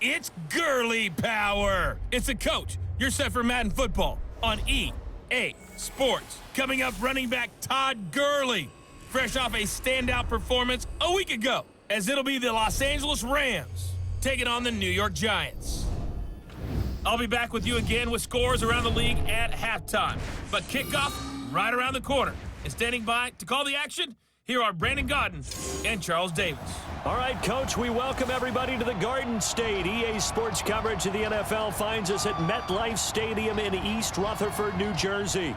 It's Gurley power. It's the coach. You're set for Madden football on EA Sports. Coming up, running back Todd Gurley, fresh off a standout performance a week ago, as it'll be the Los Angeles Rams taking on the New York Giants. I'll be back with you again with scores around the league at halftime. But kickoff right around the corner. And standing by to call the action, here are Brandon Godden and Charles Davis. All right, Coach, we welcome everybody to the Garden State. EA Sports coverage of the NFL finds us at MetLife Stadium in East Rutherford, New Jersey.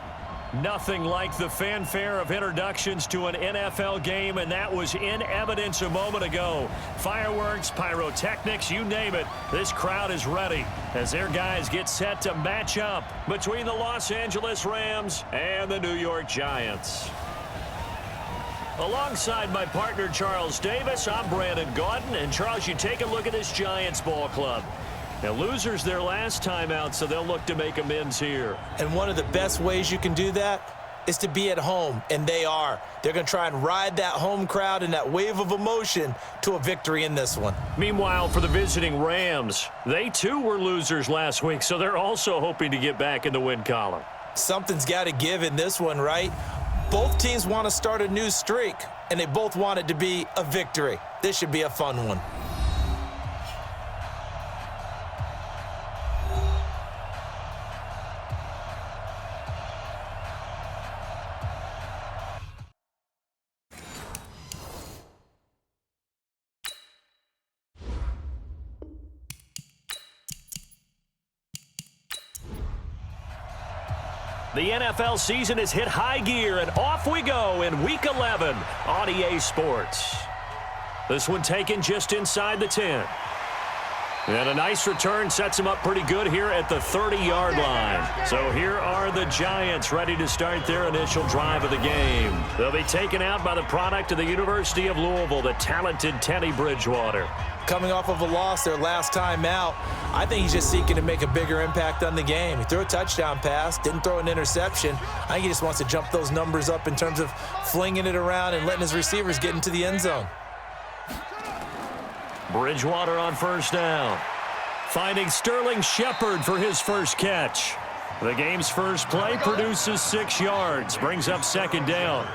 Nothing like the fanfare of introductions to an NFL game, and that was in evidence a moment ago. Fireworks, pyrotechnics, you name it. This crowd is ready as their guys get set to match up between the Los Angeles Rams and the New York Giants. Alongside my partner, Charles Davis, I'm Brandon Godden. And, Charles, you take a look at this Giants ball club. Now, losers their last time out, so they'll look to make amends here. And one of the best ways you can do that is to be at home, and they are. They're going to try and ride that home crowd and that wave of emotion to a victory in this one. Meanwhile, for the visiting Rams, they too were losers last week, so they're also hoping to get back in the win column. Something's got to give in this one, right? Both teams want to start a new streak, and they both want it to be a victory. This should be a fun one. The NFL season has hit high gear, and off we go in Week 11 on EA Sports. This one taken just inside the 10. And a nice return sets them up pretty good here at the 30-yard line. So here are the Giants ready to start their initial drive of the game. They'll be taken out by the product of the University of Louisville, the talented Teddy Bridgewater. Coming off of a loss their last time out, I think he's just seeking to make a bigger impact on the game. He threw a touchdown pass, didn't throw an interception. I think he just wants to jump those numbers up in terms of flinging it around and letting his receivers get into the end zone. Bridgewater on first down. Finding Sterling Shepard for his first catch. The game's first play produces 6 yards, brings up second down.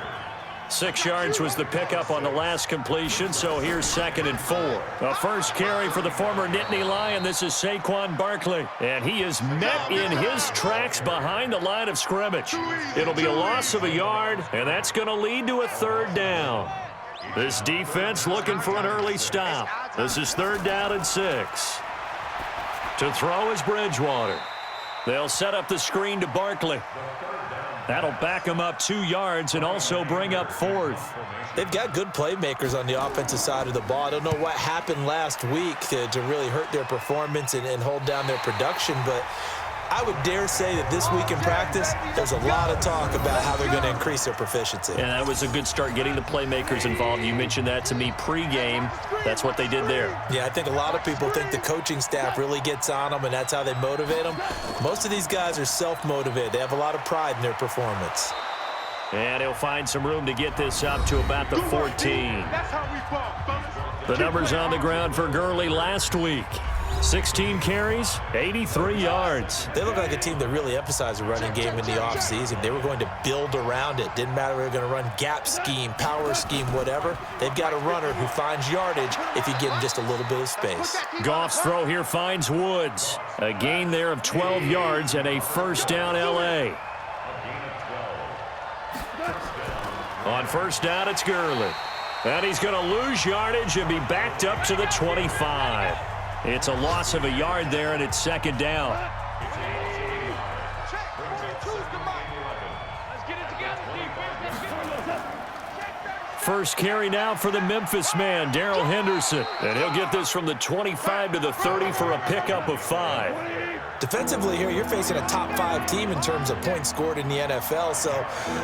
6 yards was the pickup on the last completion, so here's 2nd and 4. The first carry for the former Nittany Lion. This is Saquon Barkley, and he is met in his tracks behind the line of scrimmage. It'll be a loss of a yard, and that's going to lead to a 3rd down. This defense looking for an early stop. This is 3rd down and 6. To throw is Bridgewater. They'll set up the screen to Barkley. That'll back them up 2 yards and also bring up 4th. They've got good playmakers on the offensive side of the ball. I don't know what happened last week to really hurt their performance and hold down their production, but I would dare say that this week in practice, there's a lot of talk about how they're going to increase their proficiency. And that was a good start, getting the playmakers involved. You mentioned that to me pregame. That's what they did there. Yeah, I think a lot of people think the coaching staff really gets on them, and that's how they motivate them. Most of these guys are self-motivated. They have a lot of pride in their performance. And he'll find some room to get this up to about the 14. The numbers on the ground for Gurley last week. 16 carries, 83 yards. They look like a team that really emphasized the running game in the offseason. They were going to build around it. Didn't matter if they were going to run gap scheme, power scheme, whatever. They've got a runner who finds yardage if you give him just a little bit of space. Goff's throw here finds Woods. A gain there of 12 yards and a first down L.A. On first down, it's Gurley. And he's going to lose yardage and be backed up to the 25. It's a loss of a yard there, and it's 2nd down. First carry now for the Memphis man, Darrell Henderson. And he'll get this from the 25 to the 30 for a pickup of 5. Defensively here, you're facing a top 5 team in terms of points scored in the NFL. So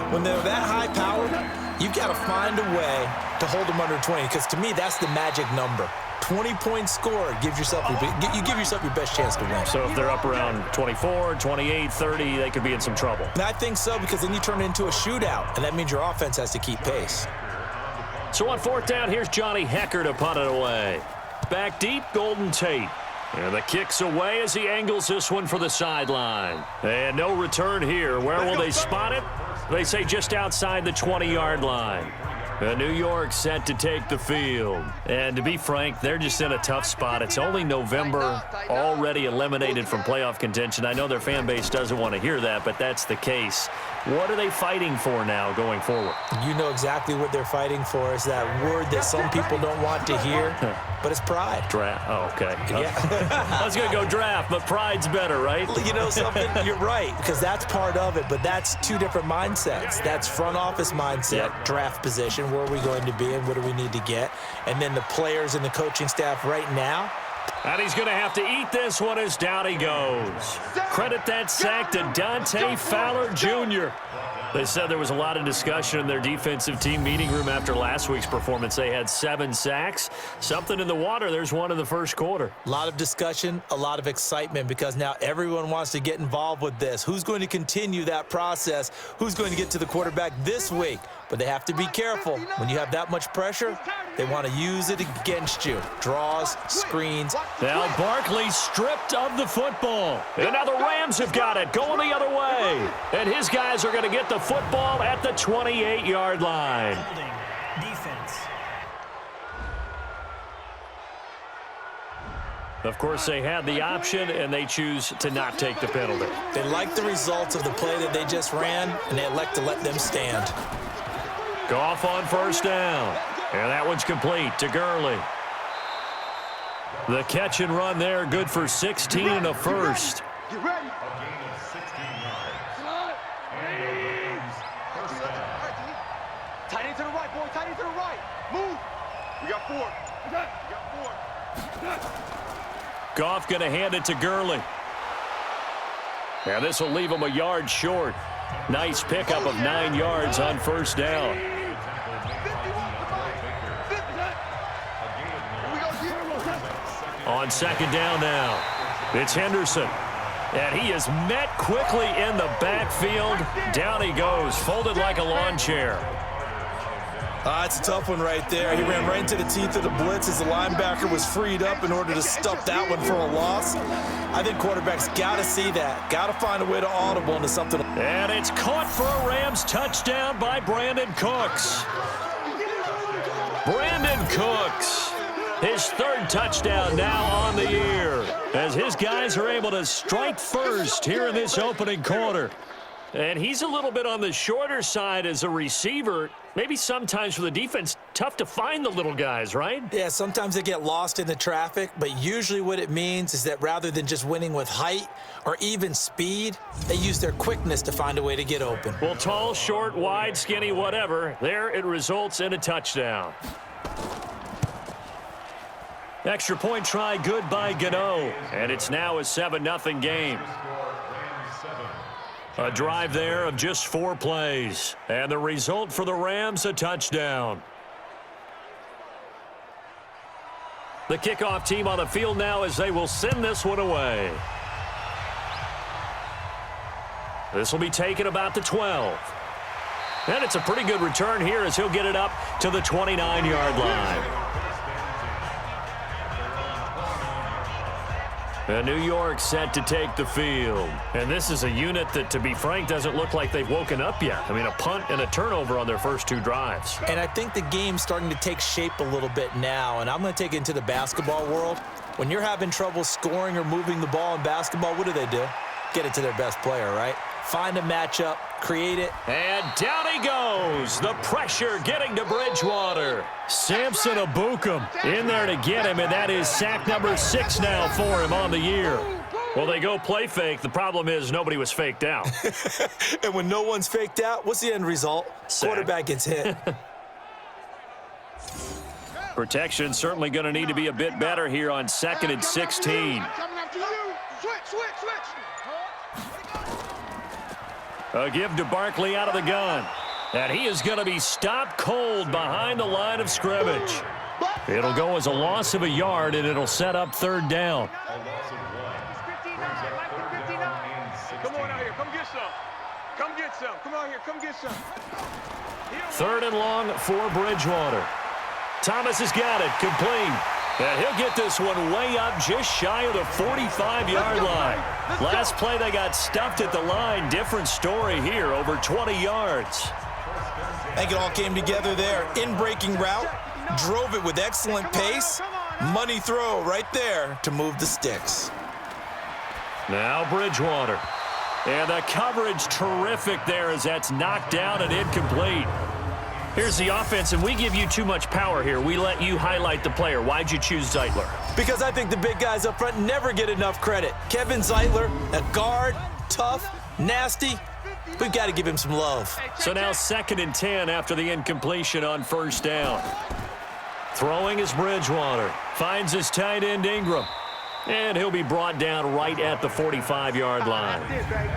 when they're that high powered, you've got to find a way to hold them under 20, because to me, that's the magic number. 20 points scored, you give yourself your best chance to win. So if they're up around 24, 28, 30, they could be in some trouble. And I think so, because then you turn it into a shootout, and that means your offense has to keep pace. So on 4th down, here's Johnny Hecker to punt it away. Back deep, Golden Tate. And the kick's away as he angles this one for the sideline. And no return here. Where will they spot it? They say just outside the 20-yard line. New York set to take the field. And to be frank, they're just in a tough spot. It's only November, already eliminated from playoff contention. I know their fan base doesn't want to hear that, but that's the case. What are they fighting for now going forward? You know exactly what they're fighting for. Is that word that some people don't want to hear, but it's pride. Draft. Oh, okay. Yeah. I was going to go draft, but pride's better, right? You know something? You're right, because that's part of it, but that's two different mindsets. That's front office mindset, draft position, where are we going to be and what do we need to get? And then the players and the coaching staff right now. And he's going to have to eat this one as down he goes. Credit that sack to Dante Fowler Jr. They said there was a lot of discussion in their defensive team meeting room after last week's performance. They had 7 sacks. Something in the water. There's one in the first quarter. A lot of discussion, a lot of excitement, because now everyone wants to get involved with this. Who's going to continue that process? Who's going to get to the quarterback this week? But they have to be careful. When you have that much pressure, they want to use it against you. Draws, screens. Now Barkley stripped of the football. And now the Rams have got it, going the other way. And his guys are going to get the football at the 28-yard line. Defense. Of course, they had the option, and they choose to not take the penalty. They like the results of the play that they just ran, and they elect to let them stand. Goff on first down. And that one's complete to Gurley. The catch and run there, good for 16 and a first. Get ready. Tight end to the right, boy. Tight end to the right. Move. We got 4. We got 4. Goff going to hand it to Gurley. And this will leave him a yard short. Nice pickup of 9 yards on first down. On second down now, it's Henderson. And he is met quickly in the backfield. Down he goes, folded like a lawn chair. It's a tough one right there. He ran right into the teeth of the blitz as the linebacker was freed up in order to stuff that one for a loss. I think quarterbacks got to see that. Got to find a way to audible into something. And it's caught for a Rams touchdown by Brandon Cooks. Brandon Cooks. His 3rd touchdown now on the year, as his guys are able to strike first here in this opening quarter. And he's a little bit on the shorter side as a receiver. Maybe sometimes for the defense, tough to find the little guys, right? Yeah, sometimes they get lost in the traffic, but usually what it means is that rather than just winning with height or even speed, they use their quickness to find a way to get open. Well, tall, short, wide, skinny, whatever, there it results in a touchdown. Extra point try, good by Gano. And it's now a 7-0 game. A drive there of just 4 plays. And the result for the Rams, a touchdown. The kickoff team on the field now as they will send this one away. This will be taken about the 12. And it's a pretty good return here as he'll get it up to the 29-yard line. New York set to take the field. And this is a unit that, to be frank, doesn't look like they've woken up yet. I mean, a punt and a turnover on their first 2 drives. And I think the game's starting to take shape a little bit now, and I'm going to take it into the basketball world. When you're having trouble scoring or moving the ball in basketball, what do? Get it to their best player, right? Find a matchup, create it. And down he goes. The pressure getting to Bridgewater. Samson Abukum in there to get him, and that is sack number 6 now for him on the year. Well, they go play fake. The problem is nobody was faked out. And when no one's faked out, what's the end result? Sack. Quarterback gets hit. Protection certainly going to need to be a bit better here on 2nd and 16. A give to Barkley out of the gun. And he is going to be stopped cold behind the line of scrimmage. It'll go as a loss of a yard, and it'll set up 3rd down. Come on out here. Come get some. Come get some. Come out here. Come get some. 3rd and long for Bridgewater. Thomas has got it. Complete. And he'll get this one way up just shy of the 45-yard line. Last play, they got stuffed at the line. Different story here, over 20 yards. I think it all came together there. In-breaking route, drove it with excellent pace. Money throw right there to move the sticks. Now Bridgewater. And the coverage terrific there as that's knocked down and incomplete. Here's the offense, and we give you too much power here. We let you highlight the player. Why'd you choose Zeitler? Because I think the big guys up front never get enough credit. Kevin Zeitler, a guard, tough, nasty. We've got to give him some love. So now 2nd and 10 after the incompletion on first down. Throwing is Bridgewater. Finds his tight end Ingram. And he'll be brought down right at the 45-yard line.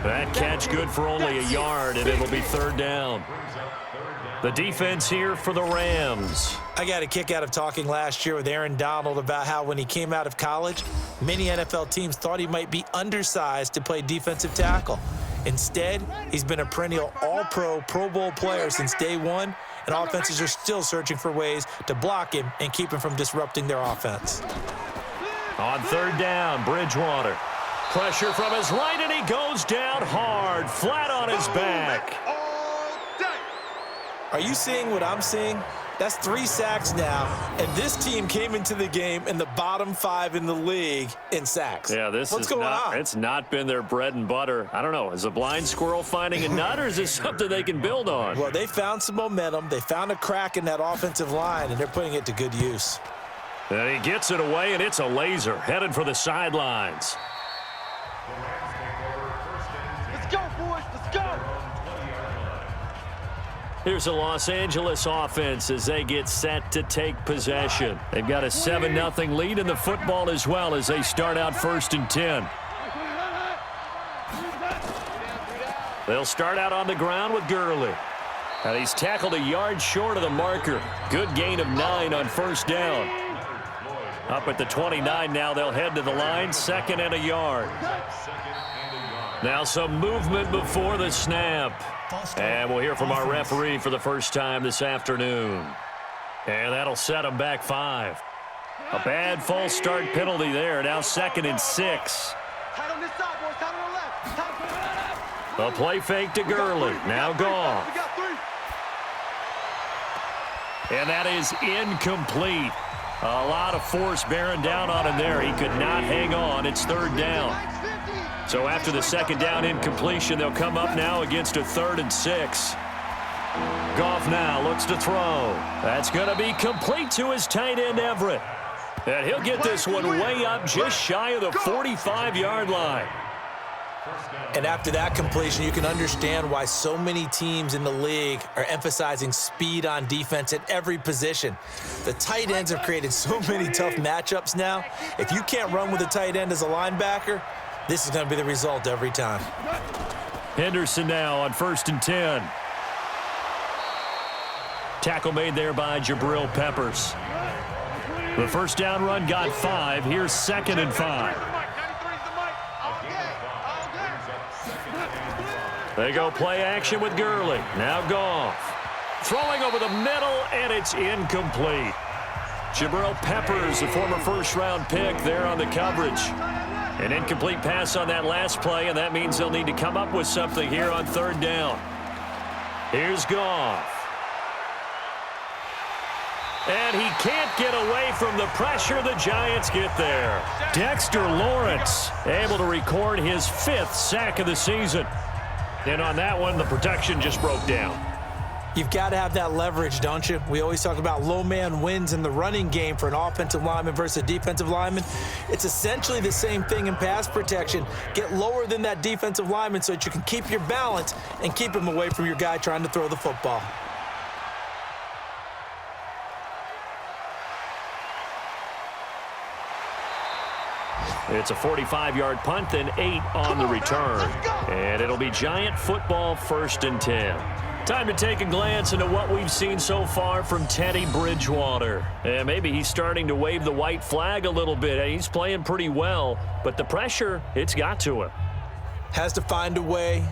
That catch good for only a yard, and it'll be 3rd down. The defense here for the Rams. I got a kick out of talking last year with Aaron Donald about how when he came out of college, many NFL teams thought he might be undersized to play defensive tackle. Instead, he's been a perennial All-Pro, Pro Bowl player since day one, and offenses are still searching for ways to block him and keep him from disrupting their offense. On 3rd down, Bridgewater. Pressure from his right, and he goes down hard, flat on his back. Are you seeing what I'm seeing? That's 3 sacks now, and this team came into the game in the bottom 5 in the league in sacks. Yeah, What's going on? It's not been their bread and butter. I don't know. Is a blind squirrel finding a nut, or is this something they can build on? Well, they found some momentum. They found a crack in that offensive line, and they're putting it to good use. And he gets it away, and it's a laser headed for the sidelines. Let's go, boys. Let's go. Here's the Los Angeles offense as they get set to take possession. They've got a 7-0 lead in the football as well as they start out 1st and 10. They'll start out on the ground with Gurley. And he's tackled a yard short of the marker. Good gain of 9 on first down. Up at the 29 now, they'll head to the line, 2nd and a yard. Now some movement before the snap. And we'll hear from our referee for the first time this afternoon. And that'll set them back 5. A bad false start penalty there. Now 2nd and 6. Tight on this side, boys. Tight on the left. Tight on the left. A play fake to Gurley. Now Goff. We got 3. And that is incomplete. A lot of force bearing down on him there. He could not hang on. It's 3rd down. So after the 2nd down incompletion, they'll come up now against a 3rd and 6. Goff now looks to throw. That's going to be complete to his tight end Everett. And he'll get this one way up just shy of the 45-yard line. And after that completion, you can understand why so many teams in the league are emphasizing speed on defense at every position. The tight ends have created so many tough matchups now. If you can't run with a tight end as a linebacker, this is going to be the result every time. Henderson now on 1st and 10. Tackle made there by Jabril Peppers. The first down run got 5. Here's 2nd and 5. They go play action with Gurley. Now Goff. Throwing over the middle, and it's incomplete. Jabril Peppers, the former first-round pick, there on the coverage. An incomplete pass on that last play, and that means they'll need to come up with something here on 3rd down. Here's Goff. And he can't get away from the pressure. The Giants get there. Dexter Lawrence able to record his 5th sack of the season. And on that one, the protection just broke down. You've got to have that leverage, don't you? We always talk about low man wins in the running game for an offensive lineman versus a defensive lineman. It's essentially the same thing in pass protection. Get lower than that defensive lineman so that you can keep your balance and keep him away from your guy trying to throw the football. It's a 45-yard punt, then 8 on the return. And it'll be Giant football 1st and 10. Time to take a glance into what we've seen so far from Teddy Bridgewater. And maybe he's starting to wave the white flag a little bit. He's playing pretty well, but the pressure, it's got to him. Has to find a way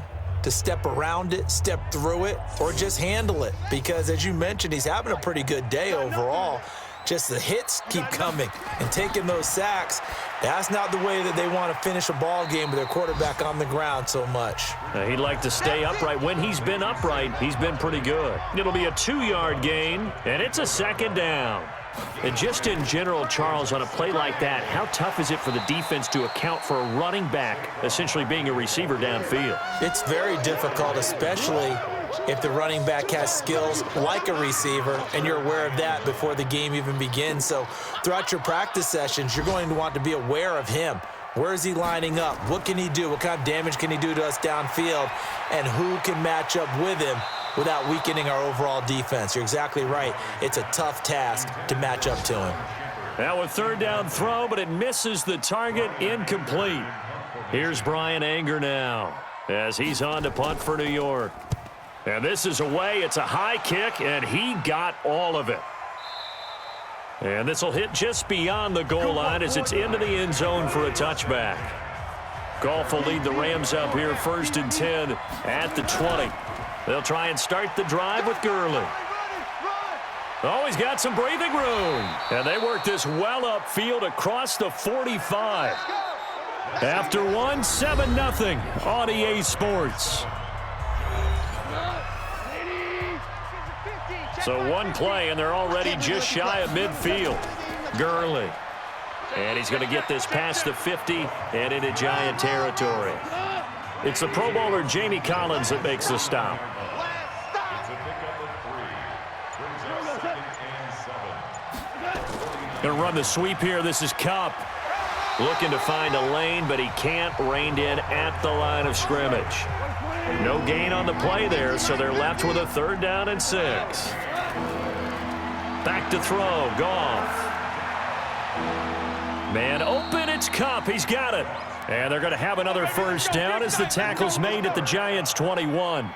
to step around it, step through it, or just handle it. Because as you mentioned, he's having a pretty good day overall. Just the hits keep coming and taking those sacks. That's not the way that they want to finish a ball game with their quarterback on the ground so much. He'd like to stay upright. When he's been upright, he's been pretty good. It'll be a 2-yard gain, and it's a second down. And just in general, Charles, on a play like that, how tough is it for the defense to account for a running back essentially being a receiver downfield? It's very difficult, especially if the running back has skills like a receiver, and you're aware of that before the game even begins. So throughout your practice sessions, you're going to want to be aware of him. Where is he lining up? What can he do? What kind of damage can he do to us downfield? And who can match up with him without weakening our overall defense? You're exactly right. It's a tough task to match up to him. Now a 3rd down throw, but it misses the target, incomplete. Here's Brian Anger now as he's on to punt for New York. And this is away. It's a high kick, and he got all of it. And this will hit just beyond the goal line as it's into the end zone for a touchback. Goff will lead the Rams up here 1st and 10 at the 20. They'll try and start the drive with Gurley. Oh, he's got some breathing room. And they work this well upfield across the 45. After one, 7-0 on EA Sports. So one play, and they're already just shy of midfield. Gurley. And he's going to get this past the 50 and into Giant territory. It's the Pro Bowler Jamie Collins that makes the stop. Going to run the sweep here. This is Kupp. Looking to find a lane, but he can't. Reined in at the line of scrimmage. No gain on the play there, so they're left with a 3rd down and 6. Back to throw. Goff. Man open. It's Kupp. He's got it. And they're going to have another 1st down as the tackle's made at the Giants' 21.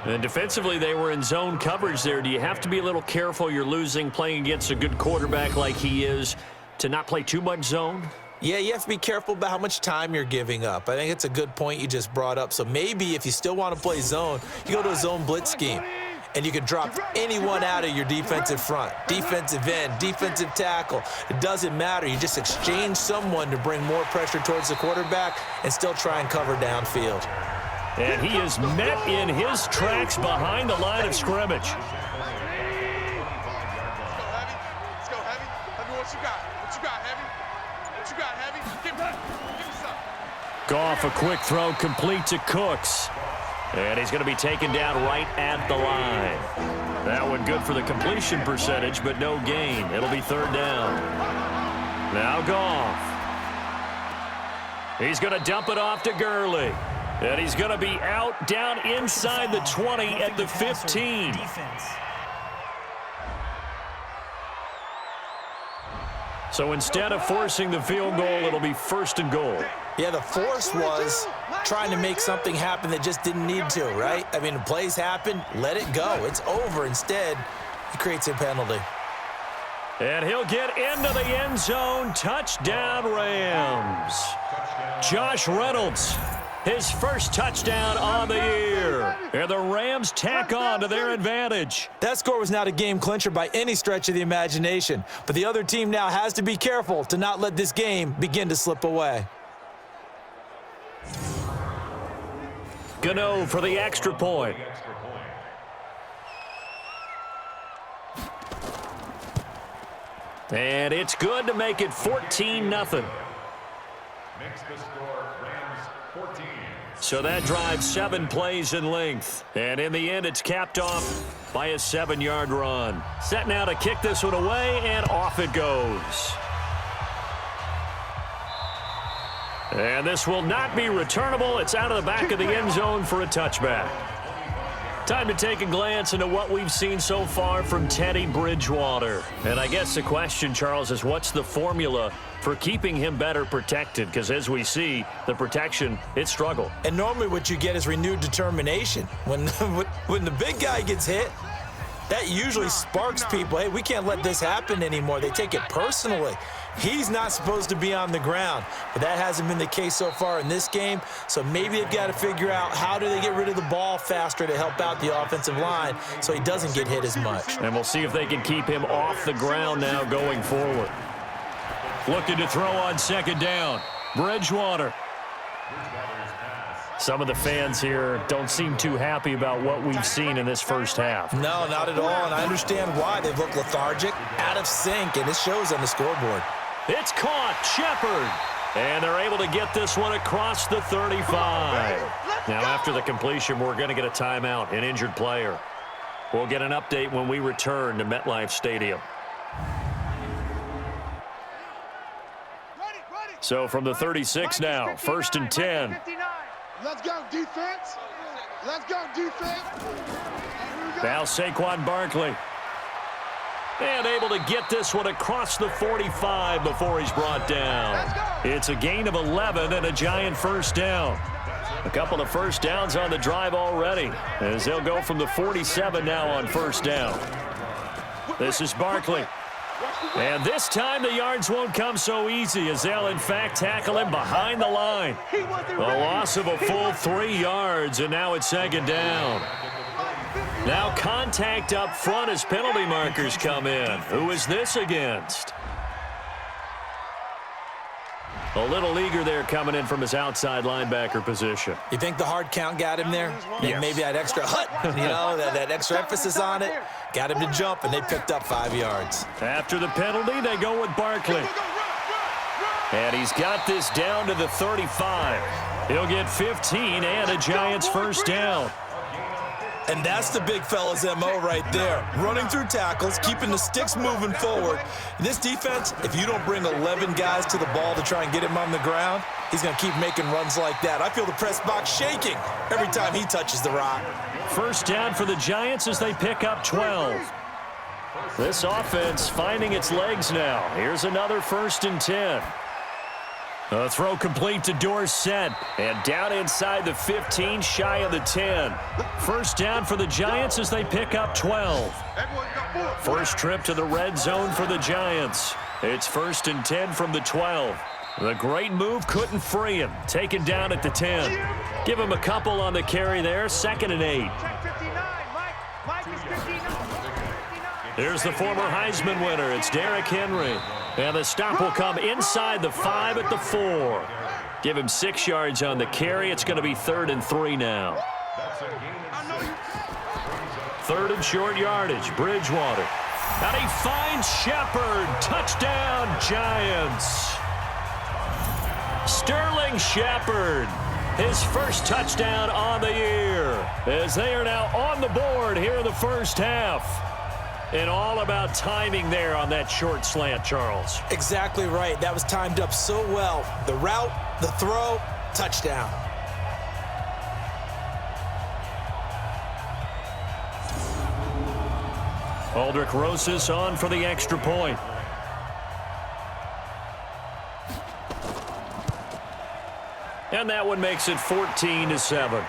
And defensively, they were in zone coverage there. Do you have to be a little careful? You're losing, playing against a good quarterback like he is, to not play too much zone? Yeah, you have to be careful about how much time you're giving up. I think it's a good point you just brought up. So maybe if you still want to play zone, you go to a zone blitz scheme, and you can drop anyone out of your defensive front, defensive end, defensive tackle. It doesn't matter. You just exchange someone to bring more pressure towards the quarterback and still try and cover downfield. And he is met in his tracks behind the line of scrimmage. Let's go, Heavy. Heavy, what you got? What you got, Heavy? What you got, Heavy? Give me some. Goff, a quick throw complete to Cooks. And he's going to be taken down right at the line. That one good for the completion percentage, but no gain. It'll be 3rd down. Now Goff. He's going to dump it off to Gurley. And he's going to be out down inside the 20 at the 15. So instead of forcing the field goal, it'll be 1st and goal. Yeah, the force was trying to make something happen that just didn't need to, right? I mean, the plays happen, let it go. It's over. Instead, he creates a penalty. And he'll get into the end zone. Touchdown, Rams. Josh Reynolds, his first touchdown on the year. And the Rams tack on to their advantage. That score was not a game clincher by any stretch of the imagination, but the other team now has to be careful to not let this game begin to slip away. Gano for the extra point. And it's good to make it 14-0. So that drives 7 plays in length. And in the end, it's capped off by a 7-yard run. Set now to kick this one away, and off it goes. And this will not be returnable. It's out of the back of the end zone for a touchback. Time to take a glance into what we've seen so far from Teddy Bridgewater. And I guess the question, Charles, is what's the formula for keeping him better protected? Because as we see, the protection, it struggled. And normally what you get is renewed determination. When the big guy gets hit, that usually sparks people. Hey, we can't let this happen anymore. They take it personally. He's not supposed to be on the ground, but that hasn't been the case so far in this game. So maybe they've got to figure out how do they get rid of the ball faster to help out the offensive line so he doesn't get hit as much. And we'll see if they can keep him off the ground now going forward. Looking to throw on second down. Bridgewater. Some of the fans here don't seem too happy about what we've seen in this first half. No, not at all, and I understand why. They've looked lethargic, out of sync, and it shows on the scoreboard. It's caught. Shepard. And they're able to get this one across the 35. Now, after the completion, we're going to get a timeout, an injured player. We'll get an update when we return to MetLife Stadium. So from the 36 now, 1st and 10. Let's go, defense. Let's go, defense. Now Saquon Barkley. And able to get this one across the 45 before he's brought down. It's a gain of 11 and a Giant first down. A couple of first downs on the drive already, as they'll go from the 47 now on first down. This is Barkley. And this time the yards won't come so easy, as they'll in fact tackle him behind the line. A loss of a full 3 yards, and now it's second down. Now contact up front as penalty markers come in. Who is this against? A little eager there coming in from his outside linebacker position. You think the hard count got him there? Yes. Maybe that extra that extra emphasis on it got him to jump, and they picked up 5 yards. After the penalty, they go with Barkley. And he's got this down to the 35. He'll get 15 and a Giants first down. And that's the big fella's MO right there. Running through tackles, keeping the sticks moving forward. This defense, if you don't bring 11 guys to the ball to try and get him on the ground, he's going to keep making runs like that. I feel the press box shaking every time he touches the rock. First down for the Giants as they pick up 12. This offense finding its legs now. Here's another 1st and 10. A throw complete to Dorsett, and down inside the 15, shy of the 10. First down for the Giants as they pick up 12. First trip to the red zone for the Giants. It's 1st and 10 from the 12. The great move couldn't free him. Taken down at the 10. Give him a couple on the carry there. 2nd and 8. Here's the former Heisman winner. It's Derrick Henry. And the stop will come inside the 5 at the 4. Give him 6 yards on the carry. It's going to be 3rd and 3 now. 3rd and short yardage. Bridgewater. And he finds Shepard. Touchdown, Giants. Sterling Shepard. His first touchdown on the year, as they are now on the board here in the first half. And all about timing there on that short slant, Charles. Exactly right. That was timed up so well. The route, the throw, touchdown. Aldrick Rosas on for the extra point. And that one makes it 14-7.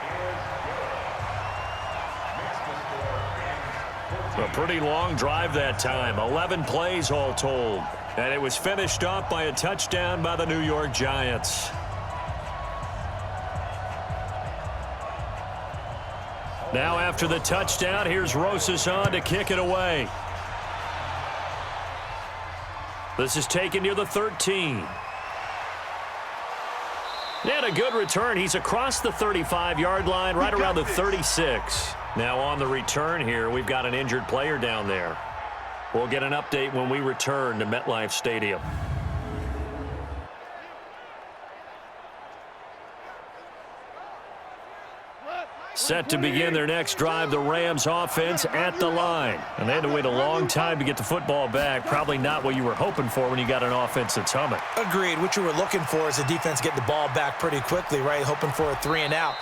A pretty long drive that time. 11 plays all told. And it was finished off by a touchdown by the New York Giants. Now after the touchdown, here's Rosas on to kick it away. This is taken near the 13. And a good return. He's across the 35-yard line, right around the 36. Now on the return here, we've got an injured player down there. We'll get an update when we return to MetLife Stadium. Set to begin their next drive, the Rams offense at the line. And they had to wait a long time to get the football back. Probably not what you were hoping for when you got an offense that's humming. Agreed. What you were looking for is the defense get the ball back pretty quickly, right? Hoping for a 3 and out.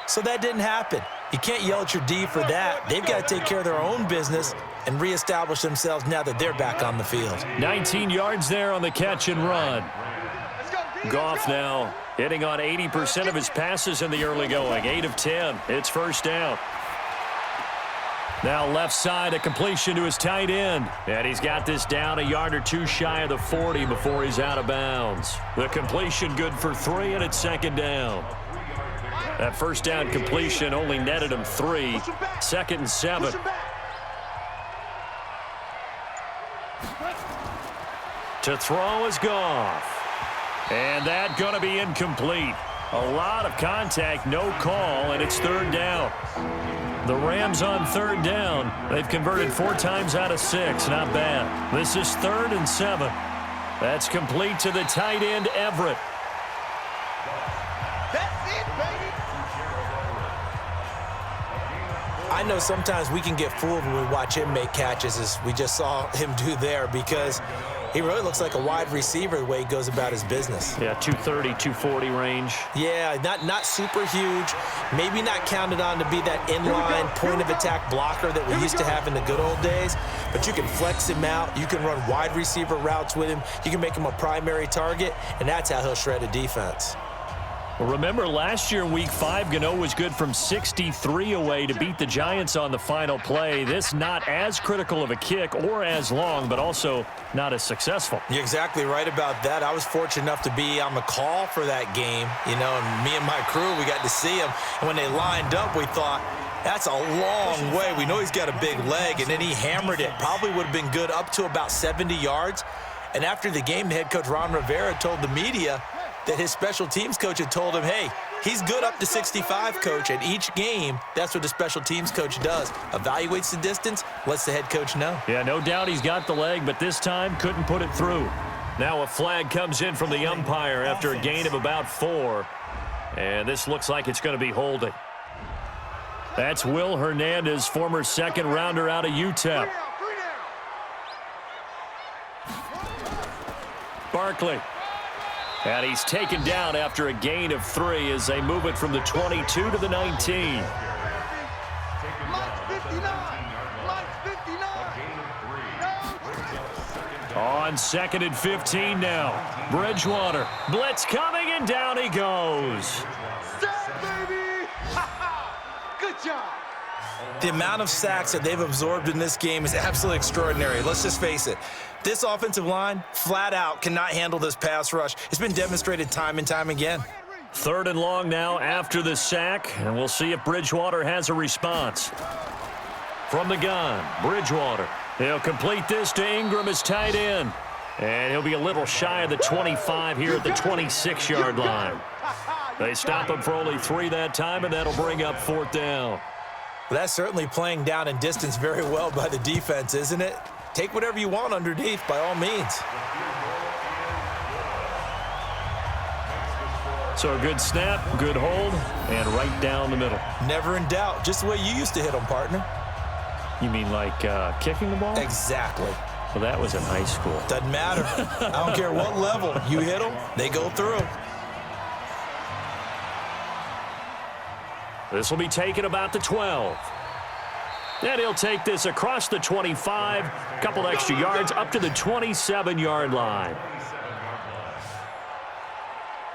So that didn't happen. You can't yell at your D for that. They've got to take care of their own business and reestablish themselves now that they're back on the field. 19 yards there on the catch and run. Goff now hitting on 80% of his passes in the early going. 8 of 10. It's first down. Now left side, a completion to his tight end. And he's got this down a yard or two shy of the 40 before he's out of bounds. The completion good for 3, and it's second down. That first down completion only netted him 3. Second and 7. To throw is Goff. And that going to be incomplete. A lot of contact, no call, and it's third down. The Rams on third down. They've converted 4 times out of 6. Not bad. This is 3rd and 7. That's complete to the tight end, Everett. That's it, baby. I know sometimes we can get fooled when we watch him make catches, as we just saw him do there, because he really looks like a wide receiver the way he goes about his business. Yeah, 230, 240 range. Yeah, not super huge. Maybe not counted on to be that inline point-of-attack blocker that we used to have in the good old days. But you can flex him out. You can run wide receiver routes with him. You can make him a primary target, and that's how he'll shred a defense. Well, remember last year in Week 5, Gano was good from 63 away to beat the Giants on the final play. This not as critical of a kick or as long, but also not as successful. You're exactly right about that. I was fortunate enough to be on the call for that game, and me and my crew, we got to see him. And when they lined up, we thought, that's a long way. We know he's got a big leg, and then he hammered it. Probably would have been good up to about 70 yards. And after the game, the head coach, Ron Rivera, told the media that his special teams coach had told him, hey, he's good up to 65, coach. And each game, that's what the special teams coach does. Evaluates the distance, lets the head coach know. Yeah, no doubt he's got the leg, but this time couldn't put it through. Now a flag comes in from the umpire after a gain of about 4. And this looks like it's going to be holding. That's Will Hernandez, former second-rounder out of UTEP. Barkley. And he's taken down after a gain of 3 as they move it from the 22 to the 19. On 2nd and 15 now. Bridgewater. Blitz coming, and down he goes. Good job. The amount of sacks that they've absorbed in this game is absolutely extraordinary. Let's just face it. This offensive line, flat out, cannot handle this pass rush. It's been demonstrated time and time again. 3rd and long now after the sack, and we'll see if Bridgewater has a response. From the gun, Bridgewater. He'll complete this to Ingram, his tight end. And he'll be a little shy of the 25 here at the 26-yard line. They stop him for only 3 that time, and that'll bring up 4th down. Well, that's certainly playing down in distance very well by the defense, isn't it? Take whatever you want underneath, by all means. So a good snap, good hold, and right down the middle. Never in doubt. Just the way you used to hit them, partner. You mean like kicking the ball? Exactly. Well, that was in high school. Doesn't matter. I don't care what level. You hit them, they go through. This will be taken about the 12. And he'll take this across the 25, a couple extra yards up to the 27-yard line.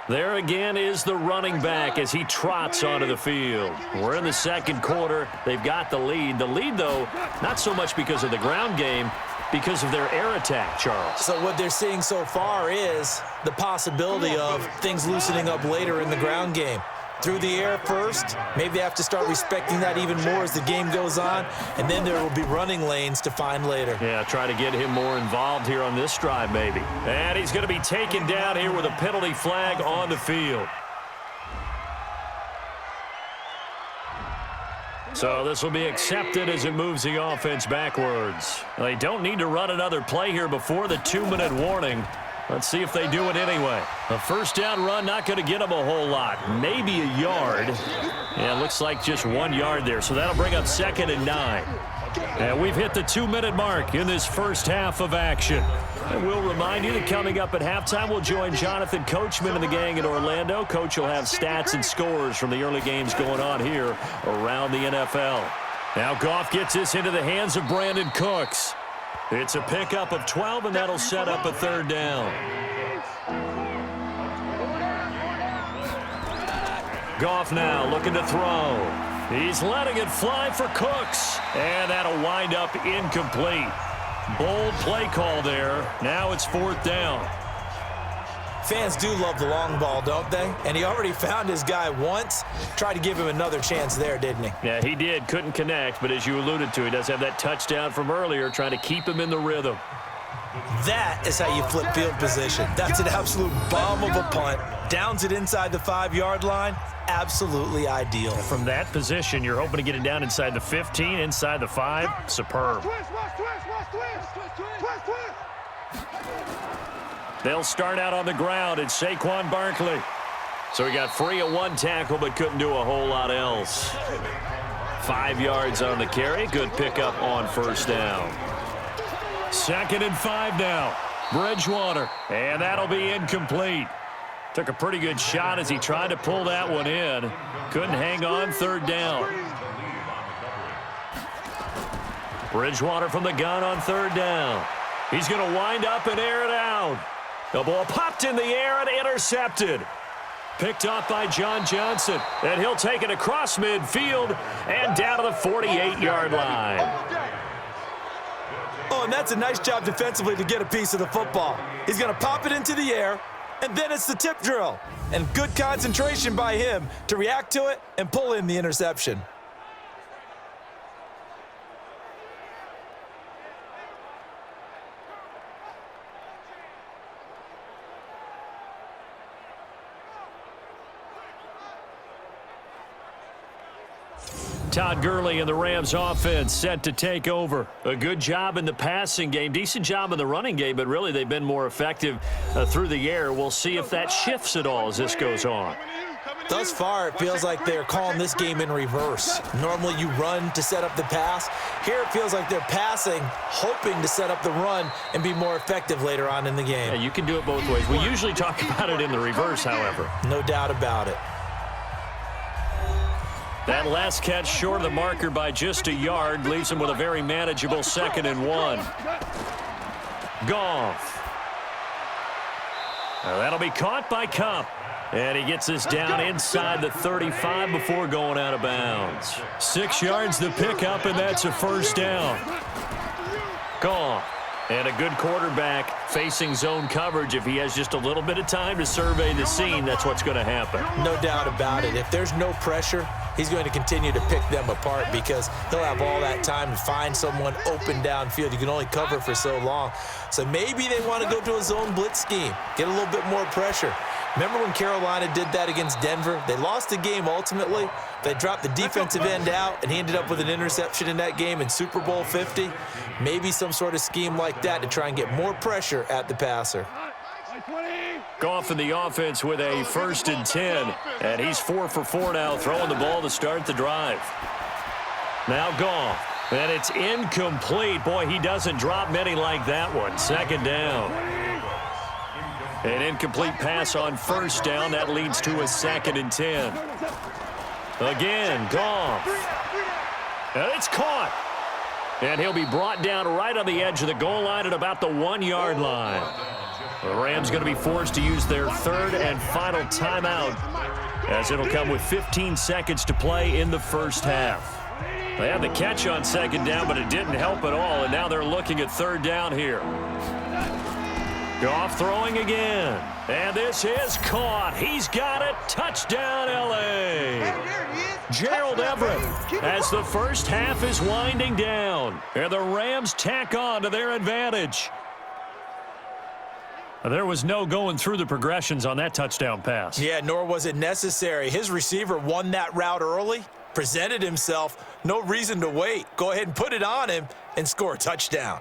There again is the running back as he trots onto the field. We're in the second quarter. They've got the lead. The lead, though, not so much because of the ground game, because of their air attack, Charles. So what they're seeing so far is the possibility of things loosening up later in the ground game. Through the air first, maybe they have to start respecting that even more as the game goes on, and then there will be running lanes to find later. Yeah, try to get him more involved here on this drive, maybe. And he's going to be taken down here with a penalty flag on the field. So this will be accepted as it moves the offense backwards. They don't need to run another play here before the 2-minute warning. Let's see if they do it anyway. A first down run, not going to get them a whole lot. Maybe a yard. Yeah, it looks like just 1 yard there. So that'll bring up 2nd and 9. And we've hit the 2-minute mark in this first half of action. And we'll remind you that coming up at halftime, we'll join Jonathan Coachman and the gang in Orlando. Coach will have stats and scores from the early games going on here around the NFL. Now Goff gets this into the hands of Brandon Cooks. It's a pickup of 12, and that'll set up a 3rd down. Goff now looking to throw. He's letting it fly for Cooks. And that'll wind up incomplete. Bold play call there. Now it's 4th down. Fans do love the long ball, don't they? And he already found his guy once. Tried to give him another chance there, didn't he? Yeah, he did. Couldn't connect, but as you alluded to, he does have that touchdown from earlier, trying to keep him in the rhythm. That is how you flip field position. That's an absolute bomb of a punt. Downs it inside the 5-yard line. Absolutely ideal. From that position, you're hoping to get it down inside the 15, inside the 5. Superb. They'll start out on the ground. It's Saquon Barkley. So he got free of one tackle but couldn't do a whole lot else. 5 yards on the carry. Good pickup on 1st down. 2nd and 5 now. Bridgewater. And that'll be incomplete. Took a pretty good shot as he tried to pull that one in. Couldn't hang on. 3rd down. Bridgewater from the gun on 3rd down. He's going to wind up and air it out. The ball popped in the air and intercepted. Picked off by John Johnson. And he'll take it across midfield and down to the 48-yard line. Oh, and that's a nice job defensively to get a piece of the football. He's going to pop it into the air, and then it's the tip drill. And good concentration by him to react to it and pull in the interception. Todd Gurley and the Rams offense set to take over. A good job in the passing game, decent job in the running game, but really they've been more effective through the air. We'll see if that shifts at all as this goes on. Thus far, it feels like they're calling this game in reverse. Normally you run to set up the pass. Here it feels like they're passing, hoping to set up the run and be more effective later on in the game. Yeah, you can do it both ways. We usually talk about it in the reverse, however. No doubt about it. That last catch short of the marker by just a yard leaves him with a very manageable 2nd and 1. Goff. Now that'll be caught by Kupp. And he gets this down inside the 35 before going out of bounds. 6 yards the pickup, and that's a 1st down. Goff. And a good quarterback facing zone coverage. If he has just a little bit of time to survey the scene, that's what's going to happen. No doubt about it. If there's no pressure, he's going to continue to pick them apart because he'll have all that time to find someone open downfield. You can only cover for so long. So maybe they want to go to a zone blitz scheme, get a little bit more pressure. Remember when Carolina did that against Denver? They lost the game ultimately. They dropped the defensive end out, and he ended up with an interception in that game in Super Bowl 50. Maybe some sort of scheme like that to try and get more pressure at the passer. Goff in the offense with a 1st and 10, and he's 4 for 4 now, throwing the ball to start the drive. Now Goff, and it's incomplete. Boy, he doesn't drop many like that one. 2nd down. An incomplete pass on 1st down. That leads to a 2nd and 10. Again, Goff. And it's caught. And he'll be brought down right on the edge of the goal line at about the 1-yard line. The Rams going to be forced to use their 3rd and final timeout as it'll come with 15 seconds to play in the 1st half. They had the catch on 2nd down, but it didn't help at all, and now they're looking at 3rd down here. Goff throwing again, and this is caught. He's got it. Touchdown, L.A. Gerald Everett as the 1st half is winding down, and the Rams tack on to their advantage. There was no going through the progressions on that touchdown pass. Yeah, nor was it necessary. His receiver won that route early, presented himself. No reason to wait. Go ahead and put it on him and score a touchdown.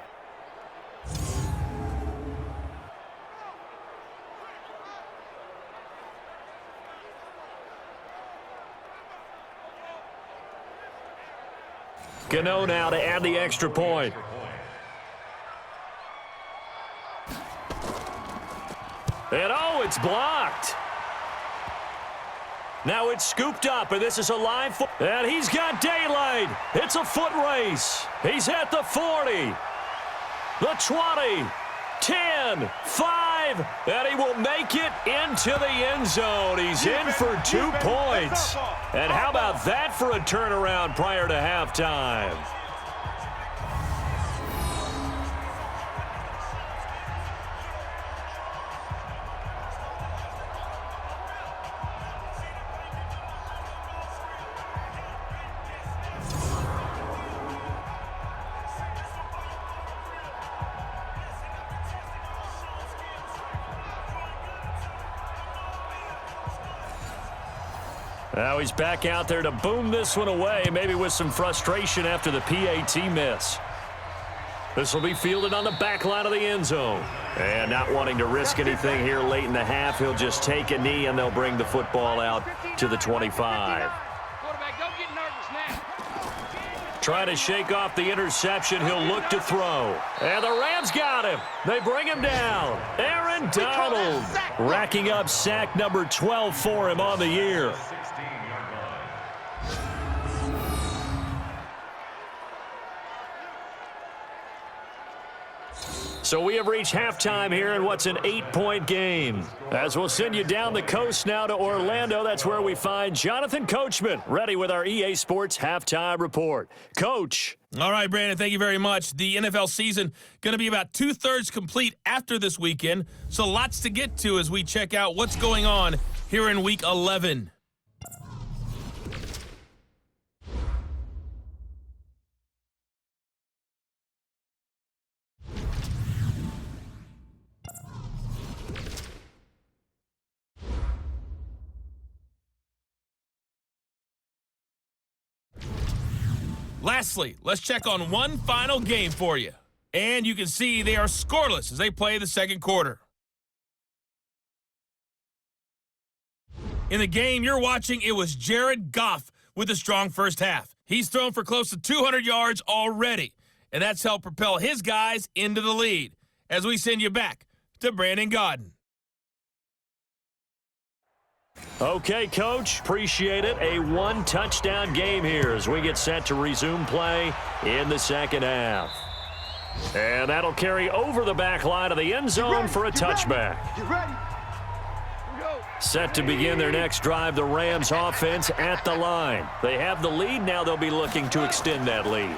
Gano now to add the extra point. And oh, it's blocked. Now it's scooped up, and this is a live foot. And he's got daylight. It's a foot race. He's at the 40, the 20, 10, 5. drive, and he will make it into the end zone. He's in for 2 points. And how about that for a turnaround prior to halftime? Now he's back out there to boom this one away, maybe with some frustration after the PAT miss. This will be fielded on the back line of the end zone. And not wanting to risk anything here late in the half, he'll just take a knee and they'll bring the football out to the 25. Trying to shake off the interception, he'll look to throw. And the Rams got him. They bring him down. Aaron Donald racking up sack number 12 for him on the year. So we have reached halftime here in what's an 8-point game. As we'll send you down the coast now to Orlando, that's where we find Jonathan Coachman, ready with our EA Sports Halftime Report. Coach. All right, Brandon, thank you very much. The NFL season going to be about 2/3 complete after this weekend, so lots to get to as we check out what's going on here in Week 11. Lastly, let's check on one final game for you. And you can see they are scoreless as they play the second quarter. In the game you're watching, it was Jared Goff with a strong first half. He's thrown for close to 200 yards already, and that's helped propel his guys into the lead. As we send you back to Brandon Gaudin. Okay, Coach, appreciate it. A one-touchdown game here as we get set to resume play in the second half. And that'll carry over the back line of the end zone for a touchback. Get ready. Set to begin their next drive, the Rams offense at the line. They have the lead. Now they'll be looking to extend that lead.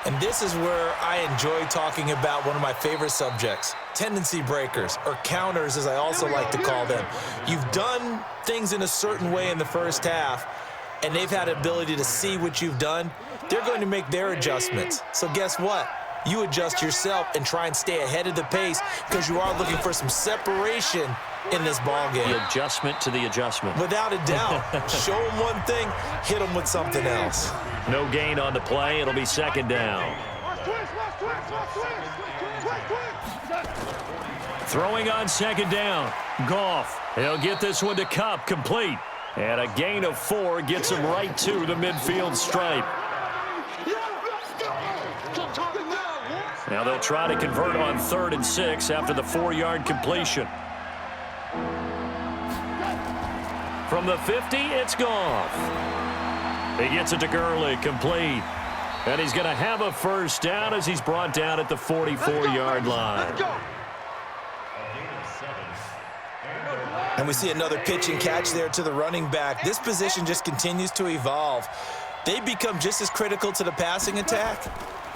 And this is where I enjoy talking about one of my favorite subjects, tendency breakers, or counters as I also like to call them. You've done things in a certain way in the first half, and they've had the ability to see what you've done. They're going to make their adjustments. So guess what? You adjust yourself and try and stay ahead of the pace because you are looking for some separation in this ball game. The adjustment to the adjustment. Without a doubt. Show them one thing, hit them with something else. No gain on the play. It'll be second down. Throwing on second down. Goff. He'll get this one to Kupp, complete. And a gain of 4 gets him right to the midfield stripe. Now they'll try to convert on 3rd and 6 after the 4-yard completion. From the 50, it's Goff. He gets it to Gurley, complete. And he's going to have a first down as he's brought down at the 44-yard line. And we see another pitch and catch there to the running back. This position just continues to evolve. They become just as critical to the passing attack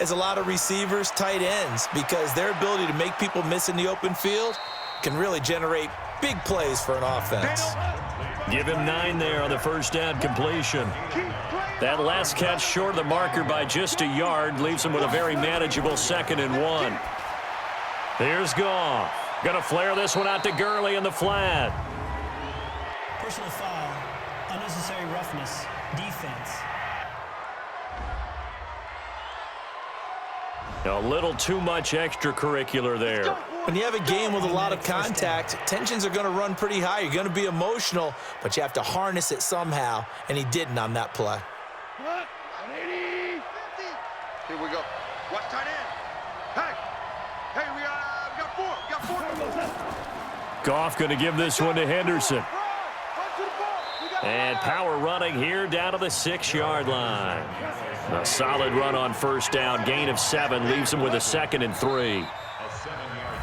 as a lot of receivers, tight ends, because their ability to make people miss in the open field can really generate big plays for an offense. Give him 9 there on the first down completion. That last catch short of the marker by just a yard leaves him with a very manageable 2nd and 1. Here's Goff. Going to flare this one out to Gurley in the flat. Personal foul, unnecessary roughness, defense. A little too much extracurricular there. When you have a game with a lot of contact, tensions are going to run pretty high. You're going to be emotional, but you have to harness it somehow, and he didn't on that play. 180. Here we go. Watch tight end. Hey, we got 4. Goff going to give this one to Henderson. And power running here down to the 6-yard line. A solid run on first down, gain of 7, leaves him with a 2nd and 3.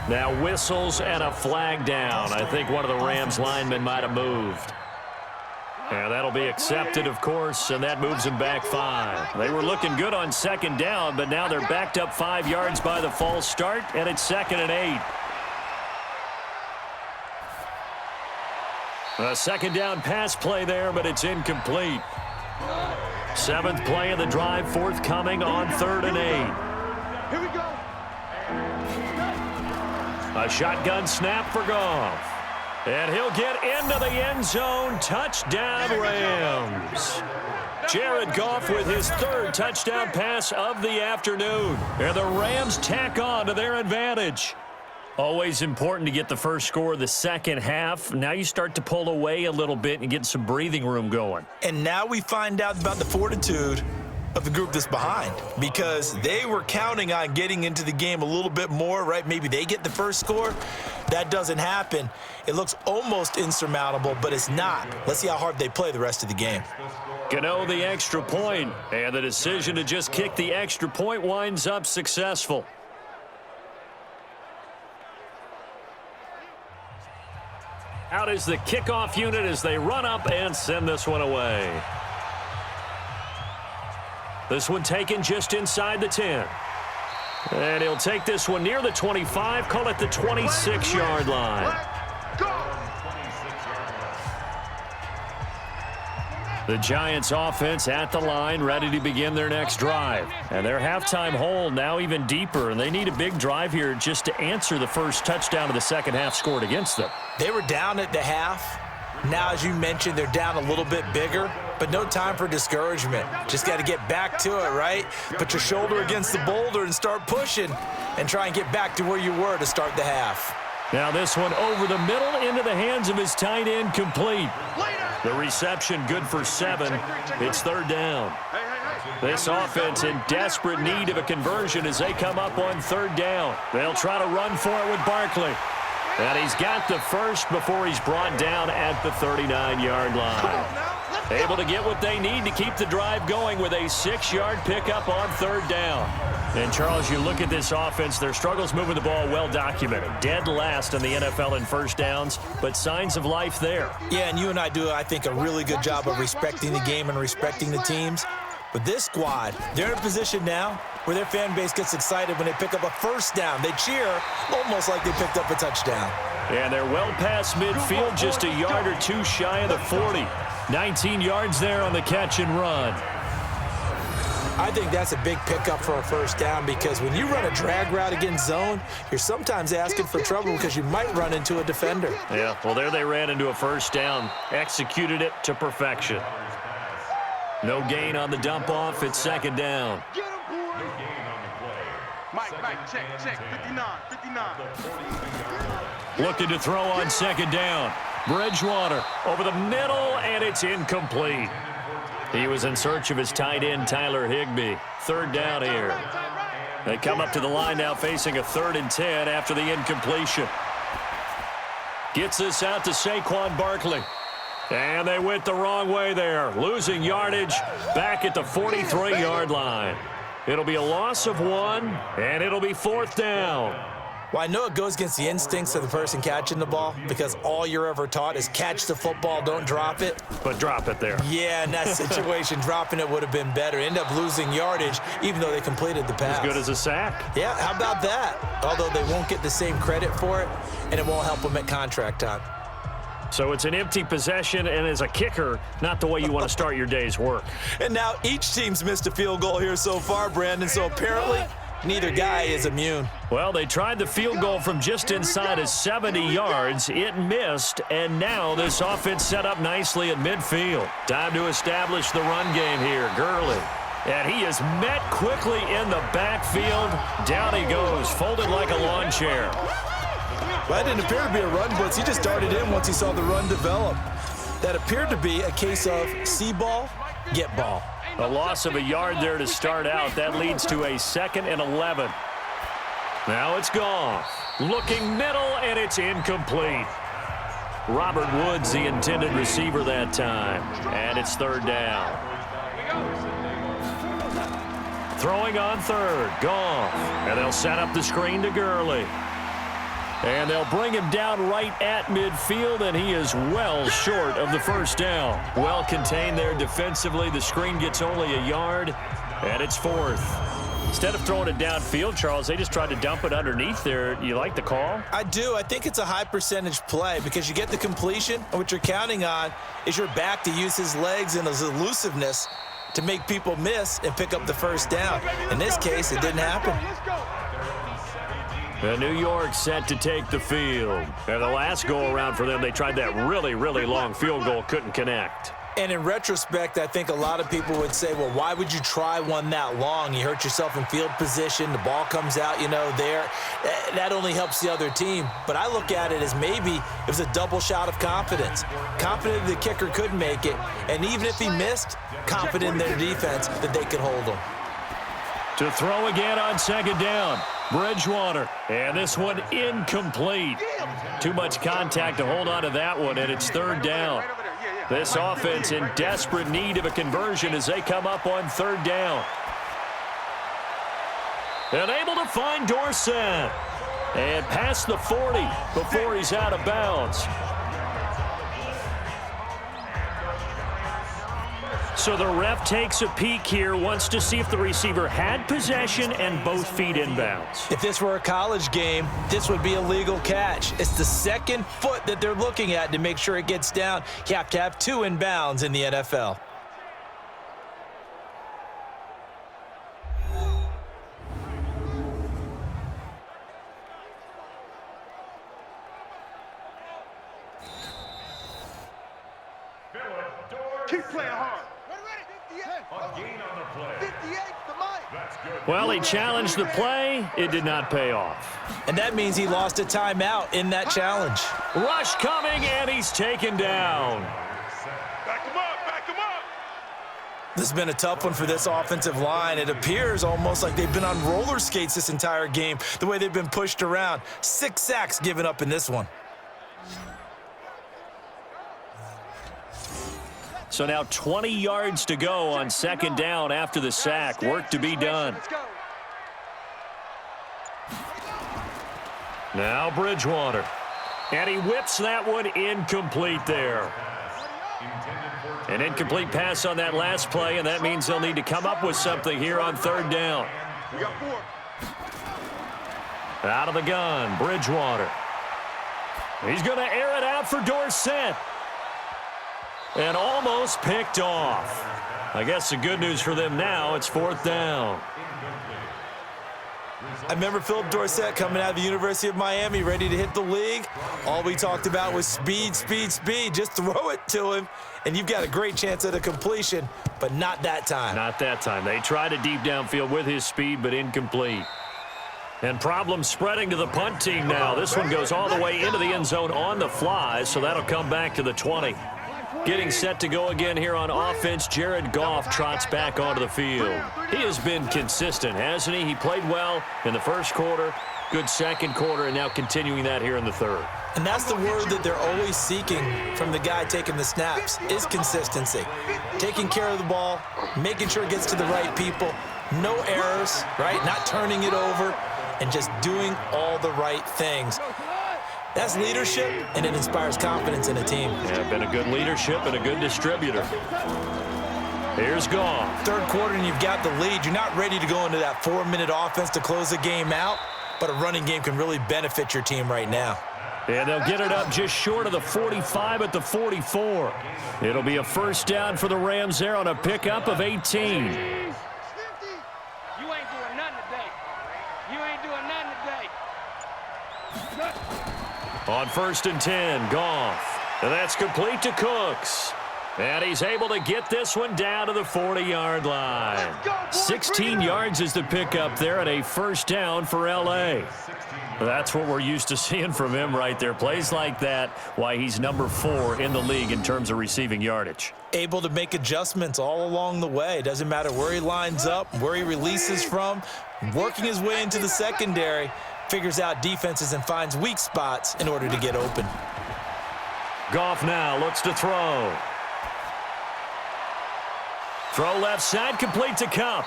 Now whistles and a flag down. I think one of the Rams linemen might have moved. And that'll be accepted, of course, and that moves them back 5. They were looking good on second down, but now they're backed up 5 yards by the false start, and it's 2nd and 8. A second down pass play there, but it's incomplete. 7th play of the drive, forthcoming on 3rd and 8. Here we go. A shotgun snap for Goff. And he'll get into the end zone. Touchdown, Rams. Jared Goff with his 3rd touchdown pass of the afternoon. And the Rams tack on to their advantage. Always important to get the first score of the second half. Now you start to pull away a little bit and get some breathing room going. And now we find out about the fortitude of the group that's behind, because they were counting on getting into the game a little bit more, right? Maybe they get the first score. That doesn't happen. It looks almost insurmountable, but it's not. Let's see how hard they play the rest of the game. Gano the extra point, and the decision to just kick the extra point winds up successful. Out is the kickoff unit as they run up and send this one away. This one taken just inside the 10. And he'll take this one near the 25, call it the 26-yard line. The Giants offense at the line, ready to begin their next drive. And their halftime hole now even deeper, and they need a big drive here just to answer the first touchdown of the second half scored against them. They were down at the half. Now, as you mentioned, they're down a little bit bigger, but no time for discouragement. Just got to get back to it, right? Put your shoulder against the boulder and start pushing and try and get back to where you were to start the half. Now this one over the middle into the hands of his tight end, complete. The reception good for 7. It's 3rd down. This offense in desperate need of a conversion as they come up on 3rd down. They'll try to run for it with Barkley. And he's got the first before he's brought down at the 39-yard line. Able to get what they need to keep the drive going with a 6-yard pickup on 3rd down. And, Charles, you look at this offense, their struggles moving the ball well documented. Dead last in the NFL in first downs, but signs of life there. Yeah, and you and I do, I think, a really good job of respecting the game and respecting the teams. But this squad, they're in a position now where their fan base gets excited when they pick up a first down. They cheer almost like they picked up a touchdown. And they're well past midfield, just a yard or two shy of the 40. 19 yards there on the catch and run. I think that's a big pickup for a first down, because when you run a drag route against zone, you're sometimes asking for trouble because you might run into a defender. Yeah, well, there they ran into a first down, executed it to perfection. No gain on the dump off. It's 2nd down. Mike, check, 59. Looking to throw on 2nd down. Bridgewater over the middle, and it's incomplete. He was in search of his tight end, Tyler Higbee. 3rd down here. They come up to the line now facing a 3rd and 10 after the incompletion. Gets this out to Saquon Barkley. And they went the wrong way there, losing yardage back at the 43-yard line. It'll be a loss of 1, and it'll be 4th down. Well, I know it goes against the instincts of the person catching the ball, because all you're ever taught is catch the football, don't drop it. But drop it there. Yeah, in that situation, dropping it would have been better. End up losing yardage, even though they completed the pass. As good as a sack. Yeah, how about that? Although they won't get the same credit for it, and it won't help them at contract time. So it's an empty possession, and as a kicker, not the way you want to start your day's work. And now each team's missed a field goal here so far, Brandon, so apparently neither guy is immune. Well, they tried the field goal from just inside of 70 yards. It missed, and now this offense set up nicely at midfield. Time to establish the run game here. Gurley. And he is met quickly in the backfield. Down he goes, folded like a lawn chair. Well, that didn't appear to be a run blitz. He just darted in once he saw the run develop. That appeared to be a case of see ball, get ball. A loss of a yard there to start out. That leads to a 2nd and 11. Now it's Goff. Looking middle, and it's incomplete. Robert Woods, the intended receiver that time. And it's 3rd down. Throwing on 3rd, Goff. And they'll set up the screen to Gurley. And they'll bring him down right at midfield, and he is well short of the first down. Well contained there defensively. The screen gets only a yard, and it's fourth. Instead of throwing it downfield, Charles, they just tried to dump it underneath there. You like the call? I do. I think it's a high percentage play because you get the completion, and what you're counting on is your back to use his legs and his elusiveness to make people miss and pick up the first down. In this case, it didn't happen. And New York set to take the field. And the last go-around for them, they tried that really, really long field goal, couldn't connect. And in retrospect, I think a lot of people would say, well, why would you try one that long? You hurt yourself in field position. The ball comes out, there. That only helps the other team. But I look at it as maybe it was a double shot of confidence. Confident the kicker could make it. And even if he missed, confident in their defense that they could hold him. To throw again on second down. Bridgewater. And this one incomplete. Too much contact to hold on to that one, and it's third down. This offense in desperate need of a conversion as they come up on third down. And able to find Dorsett. And past the 40 before he's out of bounds. So the ref takes a peek here, wants to see if the receiver had possession and both feet inbounds. If this were a college game, this would be a legal catch. It's the second foot that they're looking at to make sure it gets down. You have to have two inbounds in the NFL. Keep playing hard. Well, he challenged the play. It did not pay off. And that means he lost a timeout in that challenge. Rush coming, and he's taken down. Back him up, back him up. This has been a tough one for this offensive line. It appears almost like they've been on roller skates this entire game, the way they've been pushed around. 6 sacks given up in this one. So now 20 yards to go on second down after the sack. Work to be done. Now Bridgewater. And he whips that one incomplete there. An incomplete pass on that last play, and that means they'll need to come up with something here on third down. We got 4. Out of the gun, Bridgewater. He's going to air it out for Dorsett. And almost picked off. I guess the good news for them now, it's fourth down. I remember Philip Dorsett coming out of the University of Miami, ready to hit the league. All we talked about was speed, speed, speed. Just throw it to him, and you've got a great chance at a completion, but not that time. Not that time. They tried a deep downfield with his speed, but incomplete. And problems spreading to the punt team now. This one goes all the way into the end zone on the fly, so that'll come back to the 20. Getting set to go again here on offense, Jared Goff trots back onto the field. He has been consistent, hasn't he? He played well in the first quarter, good second quarter, and now continuing that here in the third. And that's the word that they're always seeking from the guy taking the snaps, is consistency. Taking care of the ball, making sure it gets to the right people, no errors, right? Not turning it over, and just doing all the right things. That's leadership, and it inspires confidence in a team. Yeah, been a good leadership and a good distributor. Here's Goff. Third quarter, and you've got the lead. You're not ready to go into that 4-minute offense to close the game out, but a running game can really benefit your team right now. And they'll get it up just short of the 45 at the 44. It'll be a first down for the Rams there on a pickup of 18. You ain't doing nothing today. You ain't doing nothing today. On first and 10, Goff. And that's complete to Cooks. And he's able to get this one down to the 40-yard line. 16 yards is the pickup there and a first down for L.A. That's what we're used to seeing from him right there. Plays like that, why he's number 4 in the league in terms of receiving yardage. Able to make adjustments all along the way. Doesn't matter where he lines up, where he releases from, working his way into the secondary. Figures out defenses and finds weak spots in order to get open. Goff now looks to throw. Throw left side, complete to Kupp.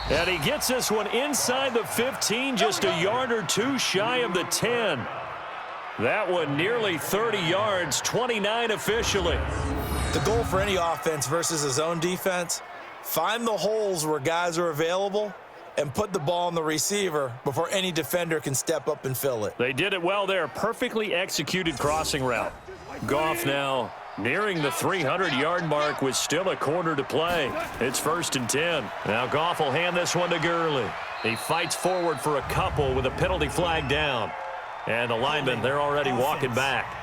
And he gets this one inside the 15, just a yard or two shy of the 10. That one nearly 30 yards, 29 officially. The goal for any offense versus a zone defense, find the holes where guys are available and put the ball on the receiver before any defender can step up and fill it. They did it well there. Perfectly executed crossing route. Goff now nearing the 300-yard mark with still a quarter to play. It's 1st and 10. Now Goff will hand this one to Gurley. He fights forward for a couple with a penalty flag down. And the linemen, they're already walking back.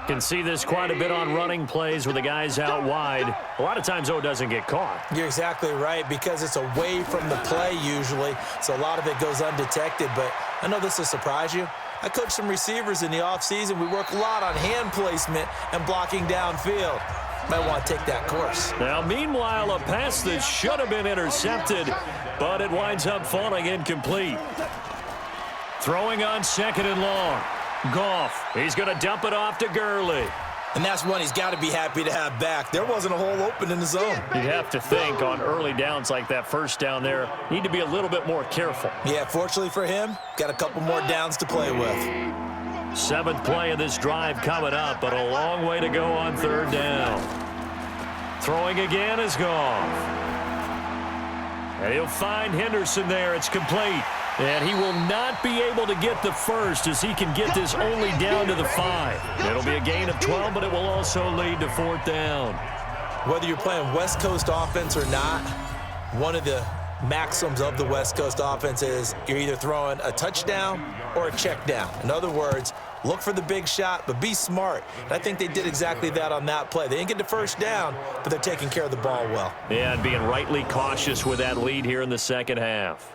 Can see this quite a bit on running plays with the guys out wide. A lot of times, though, it doesn't get caught. You're exactly right, because it's away from the play usually, so a lot of it goes undetected. But I know this will surprise you. I coach some receivers in the offseason. We work a lot on hand placement and blocking downfield. Might want to take that course. Now, meanwhile, a pass that should have been intercepted, but it winds up falling incomplete. Throwing on 2nd and long. Goff, he's going to dump it off to Gurley. And that's one he's got to be happy to have back. There wasn't a hole open in the zone. You'd have to think on early downs like that first down there, need to be a little bit more careful. Yeah, fortunately for him, got a couple more downs to play with. 7th play of this drive coming up, but a long way to go on 3rd down. Throwing again is Goff. And he'll find Henderson there. It's complete. And he will not be able to get the first as he can get this only down to the 5. It'll be a gain of 12, but it will also lead to 4th down. Whether you're playing West Coast offense or not, one of the maxims of the West Coast offense is you're either throwing a touchdown or a check down. In other words, look for the big shot, but be smart. And I think they did exactly that on that play. They didn't get the first down, but they're taking care of the ball well. Yeah, and being rightly cautious with that lead here in the 2nd half.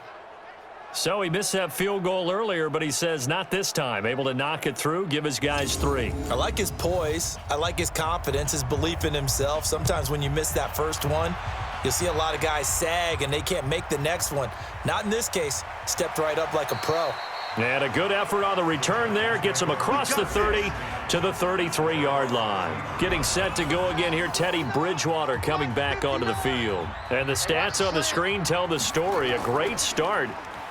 So he missed that field goal earlier, but he says not this time. Able to knock it through, give his guys 3. I like his poise. I like his confidence, his belief in himself. Sometimes when you miss that first one, you'll see a lot of guys sag and they can't make the next one. Not in this case. Stepped right up like a pro. And a good effort on the return there. Gets him across the 30 to the 33-yard line. Getting set to go again here, Teddy Bridgewater coming back onto the field. And the stats on the screen tell the story. A great start.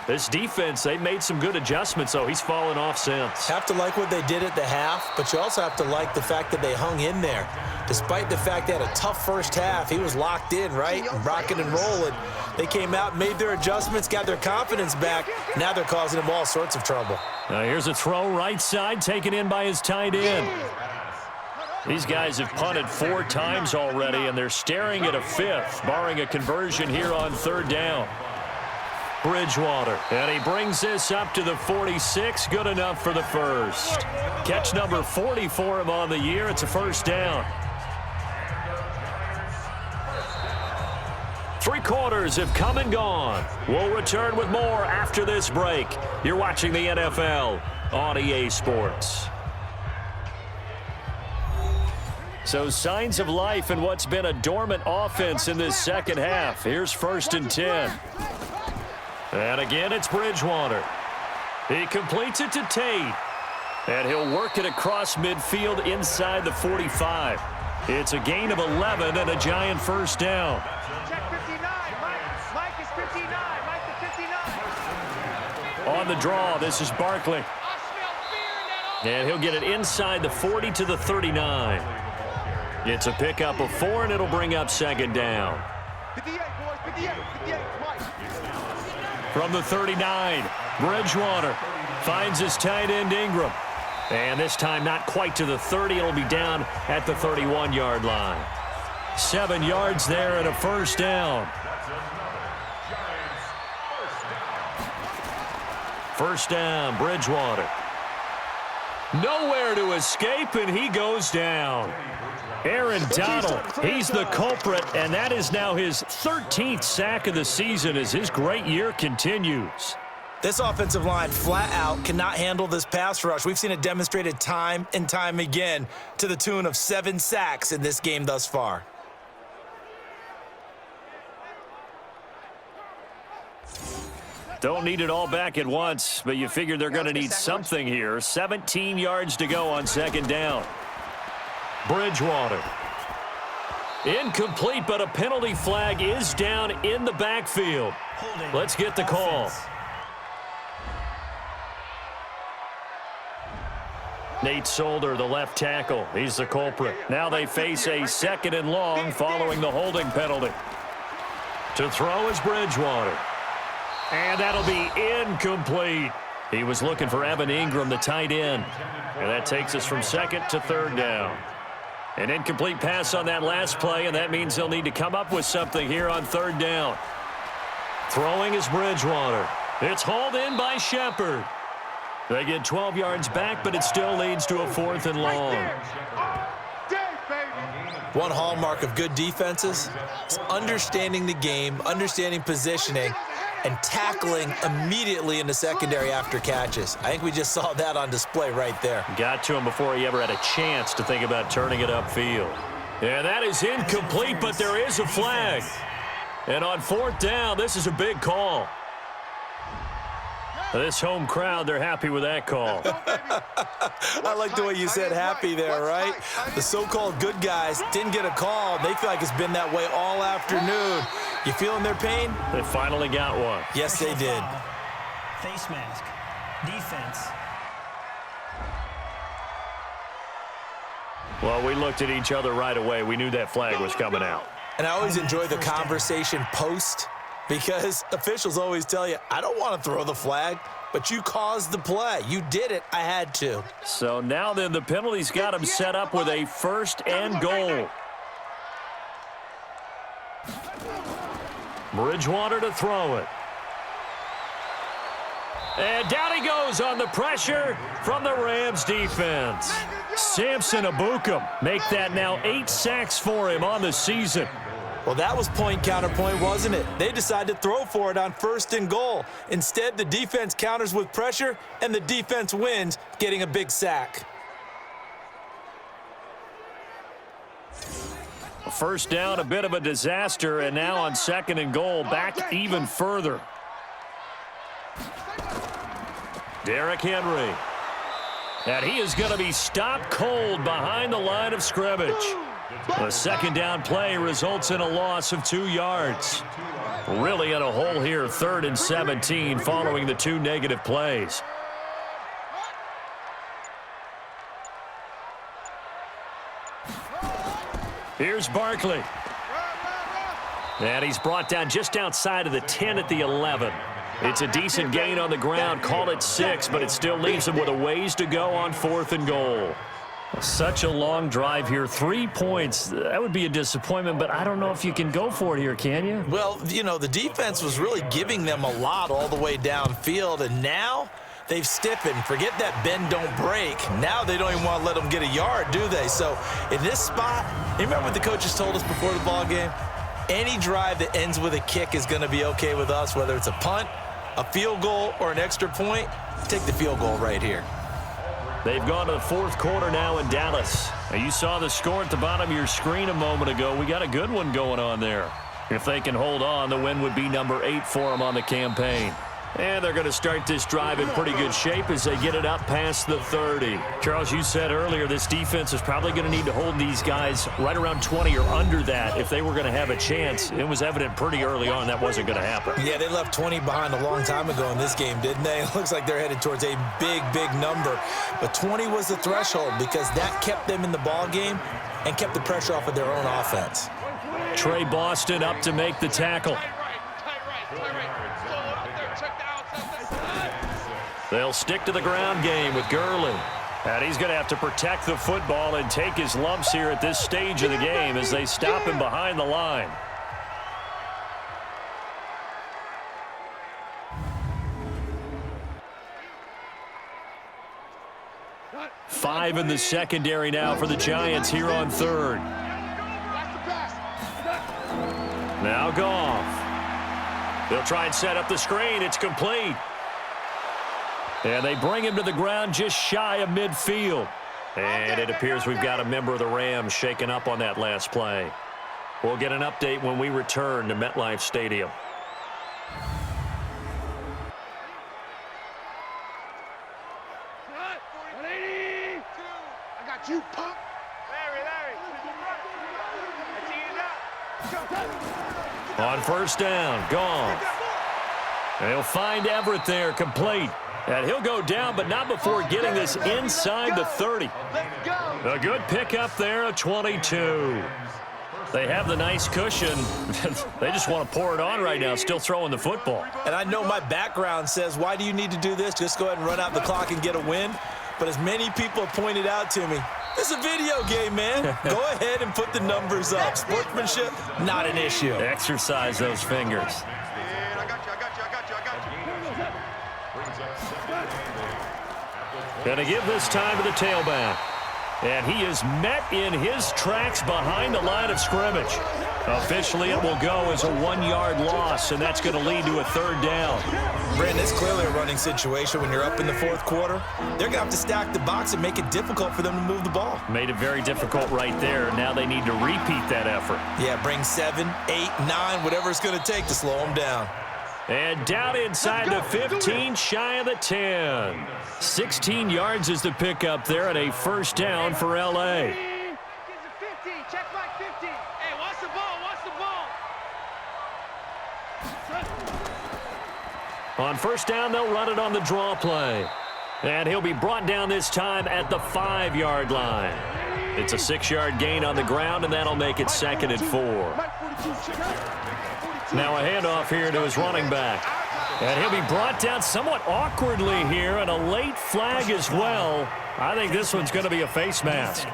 This defense, they made some good adjustments, so he's fallen off since. Have to like what they did at the half, but you also have to like the fact that they hung in there. Despite the fact they had a tough first half, he was locked in, right? Rocking and rolling. They came out, made their adjustments, got their confidence back. Now they're causing him all sorts of trouble. Now here's a throw right side, taken in by his tight end. These guys have punted 4 times already, and they're staring at a 5th, barring a conversion here on 3rd down. Bridgewater, and he brings this up to the 46, good enough for the first. Catch number 40 for him on the year. It's a 1st down. 3 quarters have come and gone. We'll return with more after this break. You're watching the NFL on EA Sports. So signs of life in what's been a dormant offense in this 2nd half. Here's 1st and 10. And again, it's Bridgewater. He completes it to Tate. And he'll work it across midfield inside the 45. It's a gain of 11 and a giant 1st down. Check 59. Mike is 59. Mike is 59. On the draw, this is Barkley. And he'll get it inside the 40 to the 39. It's a pickup of 4, and it'll bring up 2nd down. 58, boys. 58. 58. Mike. From the 39, Bridgewater finds his tight end Ingram. And this time not quite to the 30. It'll be down at the 31-yard line. 7 yards there and a 1st down. 1st down, Bridgewater. Nowhere to escape, and he goes down. Aaron Donald, he's the culprit, and that is now his 13th sack of the season as his great year continues. This offensive line flat out cannot handle this pass rush. We've seen it demonstrated time and time again to the tune of 7 sacks in this game thus far. Don't need it all back at once, but you figure they're going to need something here. 17 yards to go on 2nd down. Bridgewater. Incomplete, but a penalty flag is down in the backfield. Let's get the call. Nate Solder, the left tackle. He's the culprit. Now they face a 2nd and long following the holding penalty. To throw is Bridgewater. And that'll be incomplete. He was looking for Evan Ingram, the tight end. And that takes us from 2nd to 3rd down. An incomplete pass on that last play, and that means they'll need to come up with something here on 3rd down. Throwing is Bridgewater. It's hauled in by Shepard. They get 12 yards back, but it still leads to a 4th and long. One hallmark of good defenses is understanding the game, understanding positioning, and tackling immediately in the secondary after catches. I think we just saw that on display right there. Got to him before he ever had a chance to think about turning it upfield. And that is incomplete, but there is a flag. And on 4th down, this is a big call. This home crowd, they're happy with that call. I like the way you said happy there, right? The so-called good guys didn't get a call. They feel like it's been that way all afternoon. You feeling their pain? They finally got one. Yes, they did. Face mask. Defense. Well, we looked at each other right away. We knew that flag was coming out. And I always enjoy the conversation post, because officials always tell you, I don't want to throw the flag, but you caused the play. You did it. I had to. So now then, the penalty's got him set up with a 1st and goal. Bridgewater to throw it. And down he goes on the pressure from the Rams defense. Samson Ebukam make that now 8 sacks for him on the season. Well, that was point counterpoint, wasn't it? They decided to throw for it on 1st and goal. Instead, the defense counters with pressure, and the defense wins, getting a big sack. 1st down, a bit of a disaster, and now on 2nd and goal, back even further. Derrick Henry. And he is going to be stopped cold behind the line of scrimmage. The 2nd down play results in a loss of 2 yards. Really in a hole here, 3rd and 17 following the 2 negative plays. Here's Barkley. And he's brought down just outside of the 10 at the 11. It's a decent gain on the ground, call it 6, but it still leaves him with a ways to go on 4th and goal. Such a long drive here. 3 points. That would be a disappointment, but I don't know if you can go for it here, can you? Well, you know, the defense was really giving them a lot all the way downfield, and now they've stiffened. Forget that bend, don't break. Now they don't even want to let them get a yard, do they? So in this spot, you remember what the coaches told us before the ball game? Any drive that ends with a kick is going to be okay with us, whether it's a punt, a field goal, or an extra point. Take the field goal right here. They've gone to the 4th quarter now in Dallas. Now, you saw the score at the bottom of your screen a moment ago. We got a good one going on there. If they can hold on, the win would be number 8 for them on the campaign. And they're going to start this drive in pretty good shape as they get it up past the 30. Charles, you said earlier this defense is probably going to need to hold these guys right around 20 or under that if they were going to have a chance. It was evident pretty early on that wasn't going to happen. Yeah, they left 20 behind a long time ago in this game, didn't they? It looks like they're headed towards a big, big number. But 20 was the threshold because that kept them in the ball game and kept the pressure off of their own offense. Trey Boston up to make the tackle. They'll stick to the ground game with Gurley. And he's going to have to protect the football and take his lumps here at this stage of the game as they stop him behind the line. Five in the secondary now for the Giants here on 3rd. Now Goff. They'll try and set up the screen. It's complete. And they bring him to the ground just shy of midfield. And it appears we've got a member of the Rams shaken up on that last play. We'll get an update when we return to MetLife Stadium. I got you, punk. On 1st down, Goff. They'll find Everett there, complete. And he'll go down, but not before getting this inside the 30. A good pickup there, a 22. They have the nice cushion. They just want to pour it on right now, still throwing the football. And I know my background says, why do you need to do this? Just go ahead and run out the clock and get a win. But as many people have pointed out to me, this is a video game, man. Go ahead and put the numbers up. Sportsmanship, not an issue. Exercise those fingers. I got you. Going to give this time to the tailback. And he is met in his tracks behind the line of scrimmage. Officially, it will go as a 1-yard loss, and that's going to lead to a 3rd down. Brandon, it's clearly a running situation when you're up in the 4th quarter. They're going to have to stack the box and make it difficult for them to move the ball. Made it very difficult right there. Now they need to repeat that effort. Yeah, bring 7, 8, 9, whatever it's going to take to slow them down. And down inside the 15, shy of the 10. 16 yards is the pickup there, and a 1st down for L.A. Check my 50. Hey, watch the ball, On 1st down, they'll run it on the draw play. And he'll be brought down this time at the 5-yard line. It's a 6-yard gain on the ground, and that'll make it 2nd and 4. Now a handoff here to his running back. And he'll be brought down somewhat awkwardly here, and a late flag as well. I think this one's going to be a face mask.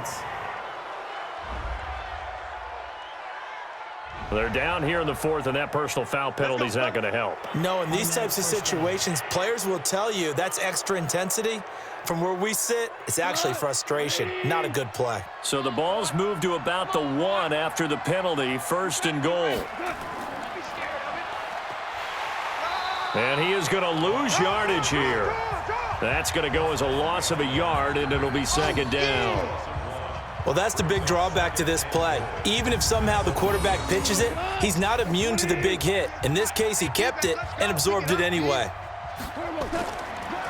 They're down here in the 4th, and that personal foul penalty is not going to help. No, in these types of situations, players will tell you that's extra intensity. From where we sit, it's actually frustration. Not a good play. So the ball's moved to about the 1 after the penalty, 1st and goal. And he is going to lose yardage here. That's going to go as a loss of a yard, and it'll be 2nd down. Well, that's the big drawback to this play. Even if somehow the quarterback pitches it, he's not immune to the big hit. In this case, he kept it and absorbed it anyway.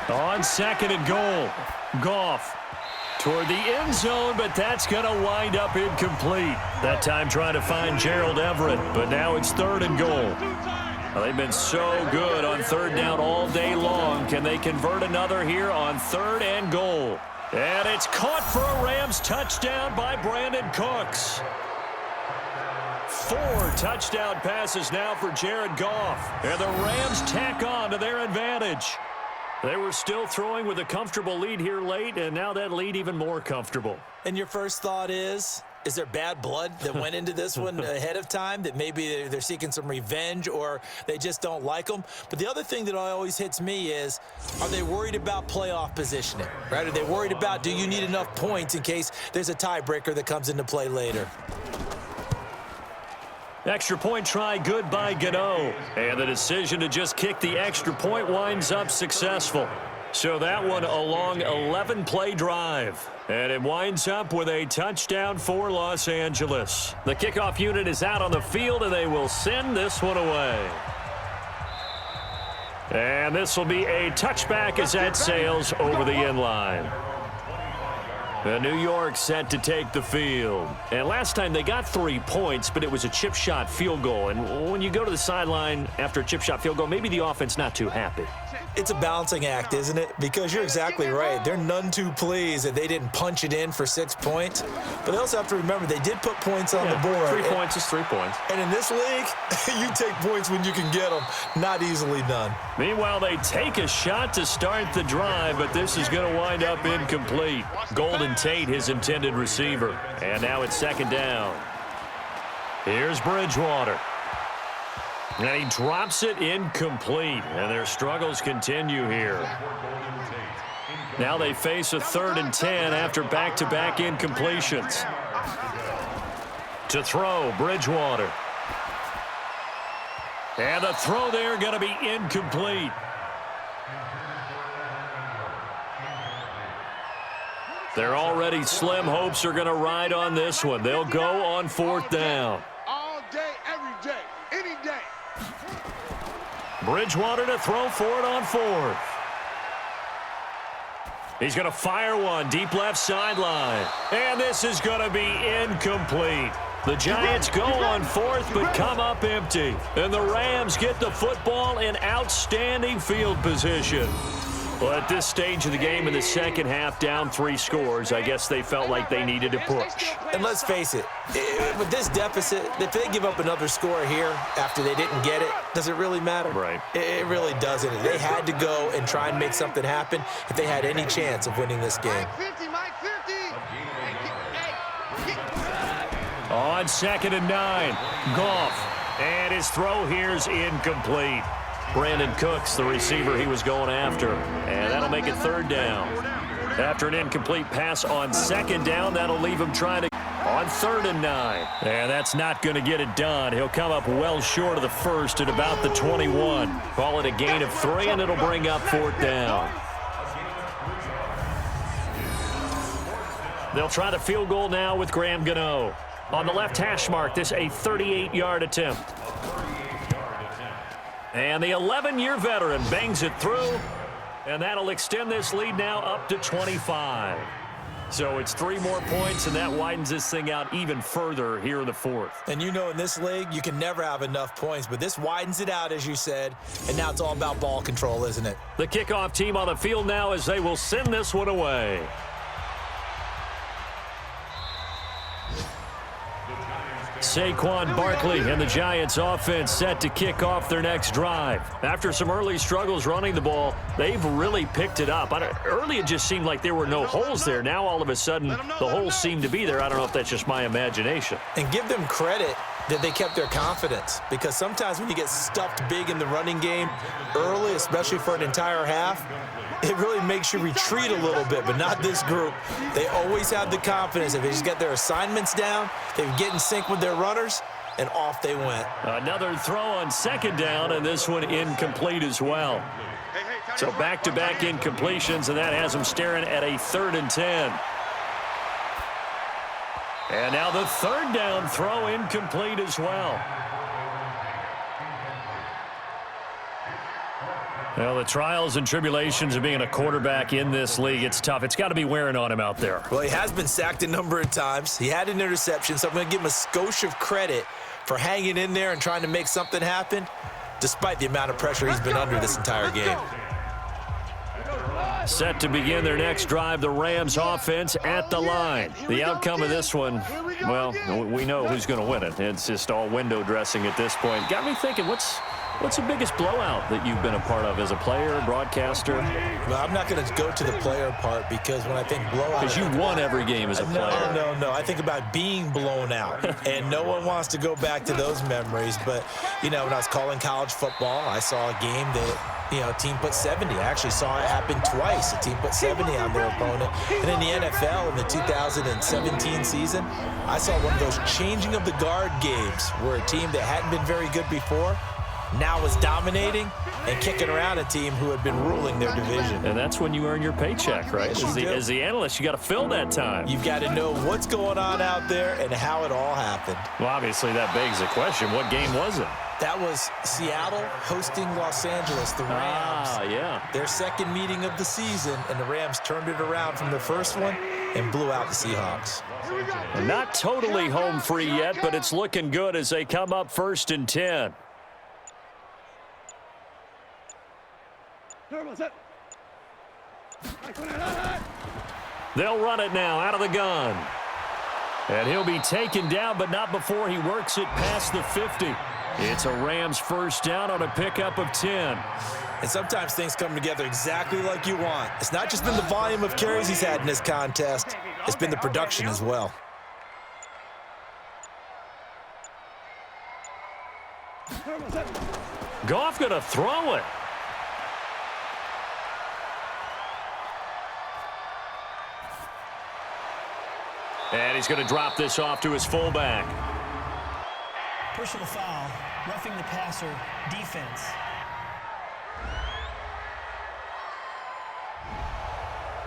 On 2nd and goal, Goff toward the end zone, but that's going to wind up incomplete. That time trying to find Gerald Everett, but now it's 3rd and goal. Well, they've been so good on 3rd down all day long. Can they convert another here on 3rd and goal? And it's caught for a Rams touchdown by Brandon Cooks. 4 touchdown passes now for Jared Goff. And the Rams tack on to their advantage. They were still throwing with a comfortable lead here late, and now that lead even more comfortable. And your first thought is there bad blood that went into this one ahead of time, that maybe they're seeking some revenge or they just don't like them? But the other thing that always hits me is, are they worried about playoff positioning, right? Are they worried about, do you need enough points in case there's a tiebreaker that comes into play later? Extra point try good by Gano. And the decision to just kick the extra point winds up successful. So that one a long 11-play drive. And it winds up with a touchdown for Los Angeles. The kickoff unit is out on the field, and they will send this one away. And this will be a touchback as that sails over the end line. And New York set to take the field. And last time they got 3 points, but it was a chip shot field goal. And when you go to the sideline after a chip shot field goal, maybe the offense not too happy. It's a balancing act, isn't it? Because you're exactly right. They're none too pleased that they didn't punch it in for 6 points. But they also have to remember they did put points on the board. 3 points is 3 points. And in this league, you take points when you can get them. Not easily done. Meanwhile, they take a shot to start the drive, but this is going to wind up incomplete. Golden Tate, his intended receiver. And now it's 2nd down. Here's Bridgewater. And he drops it incomplete. And their struggles continue here. Now they face a 3rd and 10 after back-to-back incompletions. To throw, Bridgewater. And the throw there going to be incomplete. They're already slim hopes are going to ride on this one. They'll go on 4th down. All day, every day, any day. Bridgewater to throw for it on 4th. He's going to fire one deep left sideline. And this is going to be incomplete. The Giants go on 4th but come up empty. And the Rams get the football in outstanding field position. Well, at this stage of the game in the second half, down 3 scores, I guess they felt like they needed to push. And let's face it, with this deficit, if they give up another score here after they didn't get it, does it really matter? Right. It really doesn't. They had to go and try and make something happen if they had any chance of winning this game. On 2nd and 9, Goff, and his throw here's incomplete. Brandon Cooks, the receiver he was going after, and that'll make it 3rd down. After an incomplete pass on 2nd down, that'll leave him trying to on 3rd and 9. And that's not going to get it done. He'll come up well short of the first at about the 21. Call it a gain of 3, and it'll bring up 4th down. They'll try the field goal now with Graham Gano. On the left hash mark, this a 38-yard attempt. And the 11-year veteran bangs it through, and that'll extend this lead now up to 25. So it's 3 more points, and that widens this thing out even further here in the 4th. And you know in this league, you can never have enough points, but this widens it out, as you said, and now it's all about ball control, isn't it? The kickoff team on the field now as they will send this one away. Saquon Barkley and the Giants offense set to kick off their next drive. After some early struggles running the ball, they've really picked it up. Early it just seemed like there were no holes there. Now all of a sudden the holes seem to be there. I don't know if that's just my imagination. And give them credit that they kept their confidence, because sometimes when you get stuffed big in the running game early, especially for an entire half, it really makes you retreat a little bit, but not this group. They always have the confidence. If they just get their assignments down, they get in sync with their runners, and off they went. Another throw on 2nd down, and this one incomplete as well. So back-to-back incompletions, and that has them staring at a 3rd and 10. And now the 3rd down throw incomplete as well. Well, the trials and tribulations of being a quarterback in this league, it's tough. It's got to be wearing on him out there. Well, he has been sacked a number of times. He had an interception, so I'm going to give him a skosh of credit for hanging in there and trying to make something happen, despite the amount of pressure he's been under this entire game. Set to begin their next drive, the Rams offense at the line. The outcome of this one, well, we know who's going to win it. It's just all window dressing at this point. Got me thinking, what's the biggest blowout that you've been a part of as a player, broadcaster? Well, I'm not going to go to the player part, because when I think blowout... Because you won every game as a player. No. I think about being blown out, and no one wants to go back to those memories. But, you know, when I was calling college football, I saw a game that, you know, a team put 70. I actually saw it happen twice. A team put 70 on their opponent. And in the NFL, in the 2017 season, I saw one of those changing of the guard games where a team that hadn't been very good before now was dominating and kicking around a team who had been ruling their division. And that's when you earn your paycheck, right? As the analyst, you got to fill that time. You've got to know what's going on out there and how it all happened. Well, obviously that begs the question, what game was it? That was Seattle hosting Los Angeles, the Rams. Yeah. Their second meeting of the season, and the Rams turned it around from the first one and blew out the Seahawks. Not totally home free yet, but it's looking good as they come up 1st and 10. They'll run it now out of the gun. And he'll be taken down, but not before he works it past the 50. It's a Rams 1st down on a pickup of 10. And sometimes things come together exactly like you want. It's not just been the volume of carries he's had in this contest. It's been the production as well. Goff going to throw it. And he's going to drop this off to his fullback. Personal foul, roughing the passer, defense.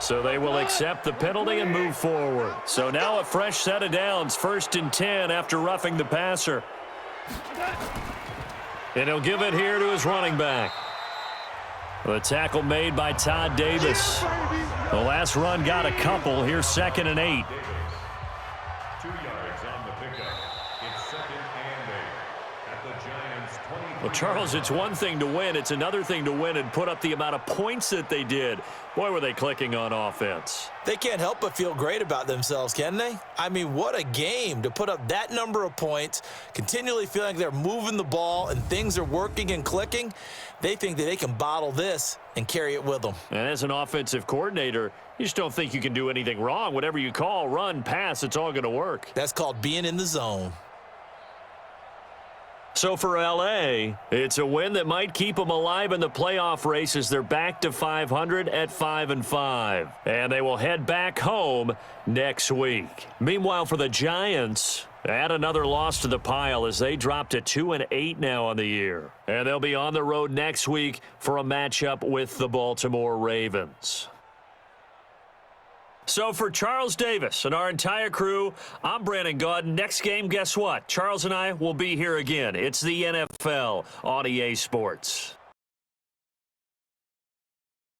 So they will accept the penalty and move forward. So now a fresh set of downs, 1st and 10 after roughing the passer. And he'll give it here to his running back. The tackle made by Todd Davis. The last run got a couple. Here's 2nd and 8. 2 yards on the pickup. It's 2nd and 8 at the Giants' 23. Well, Charles, it's one thing to win. It's another thing to win and put up the amount of points that they did. Boy, were they clicking on offense. They can't help but feel great about themselves, can they? I mean, what a game to put up that number of points, continually feeling like they're moving the ball and things are working and clicking. They think that they can bottle this and carry it with them. And as an offensive coordinator, you just don't think you can do anything wrong. Whatever you call, run, pass, it's all going to work. That's called being in the zone. So for L.A., it's a win that might keep them alive in the playoff race as they're back to 500 at 5-5. And they will head back home next week. Meanwhile, for the Giants, add another loss to the pile as they drop to 2-8 now on the year. And they'll be on the road next week for a matchup with the Baltimore Ravens. So for Charles Davis and our entire crew, I'm Brandon Gaudin. Next game, guess what? Charles and I will be here again. It's the NFL on EA Sports.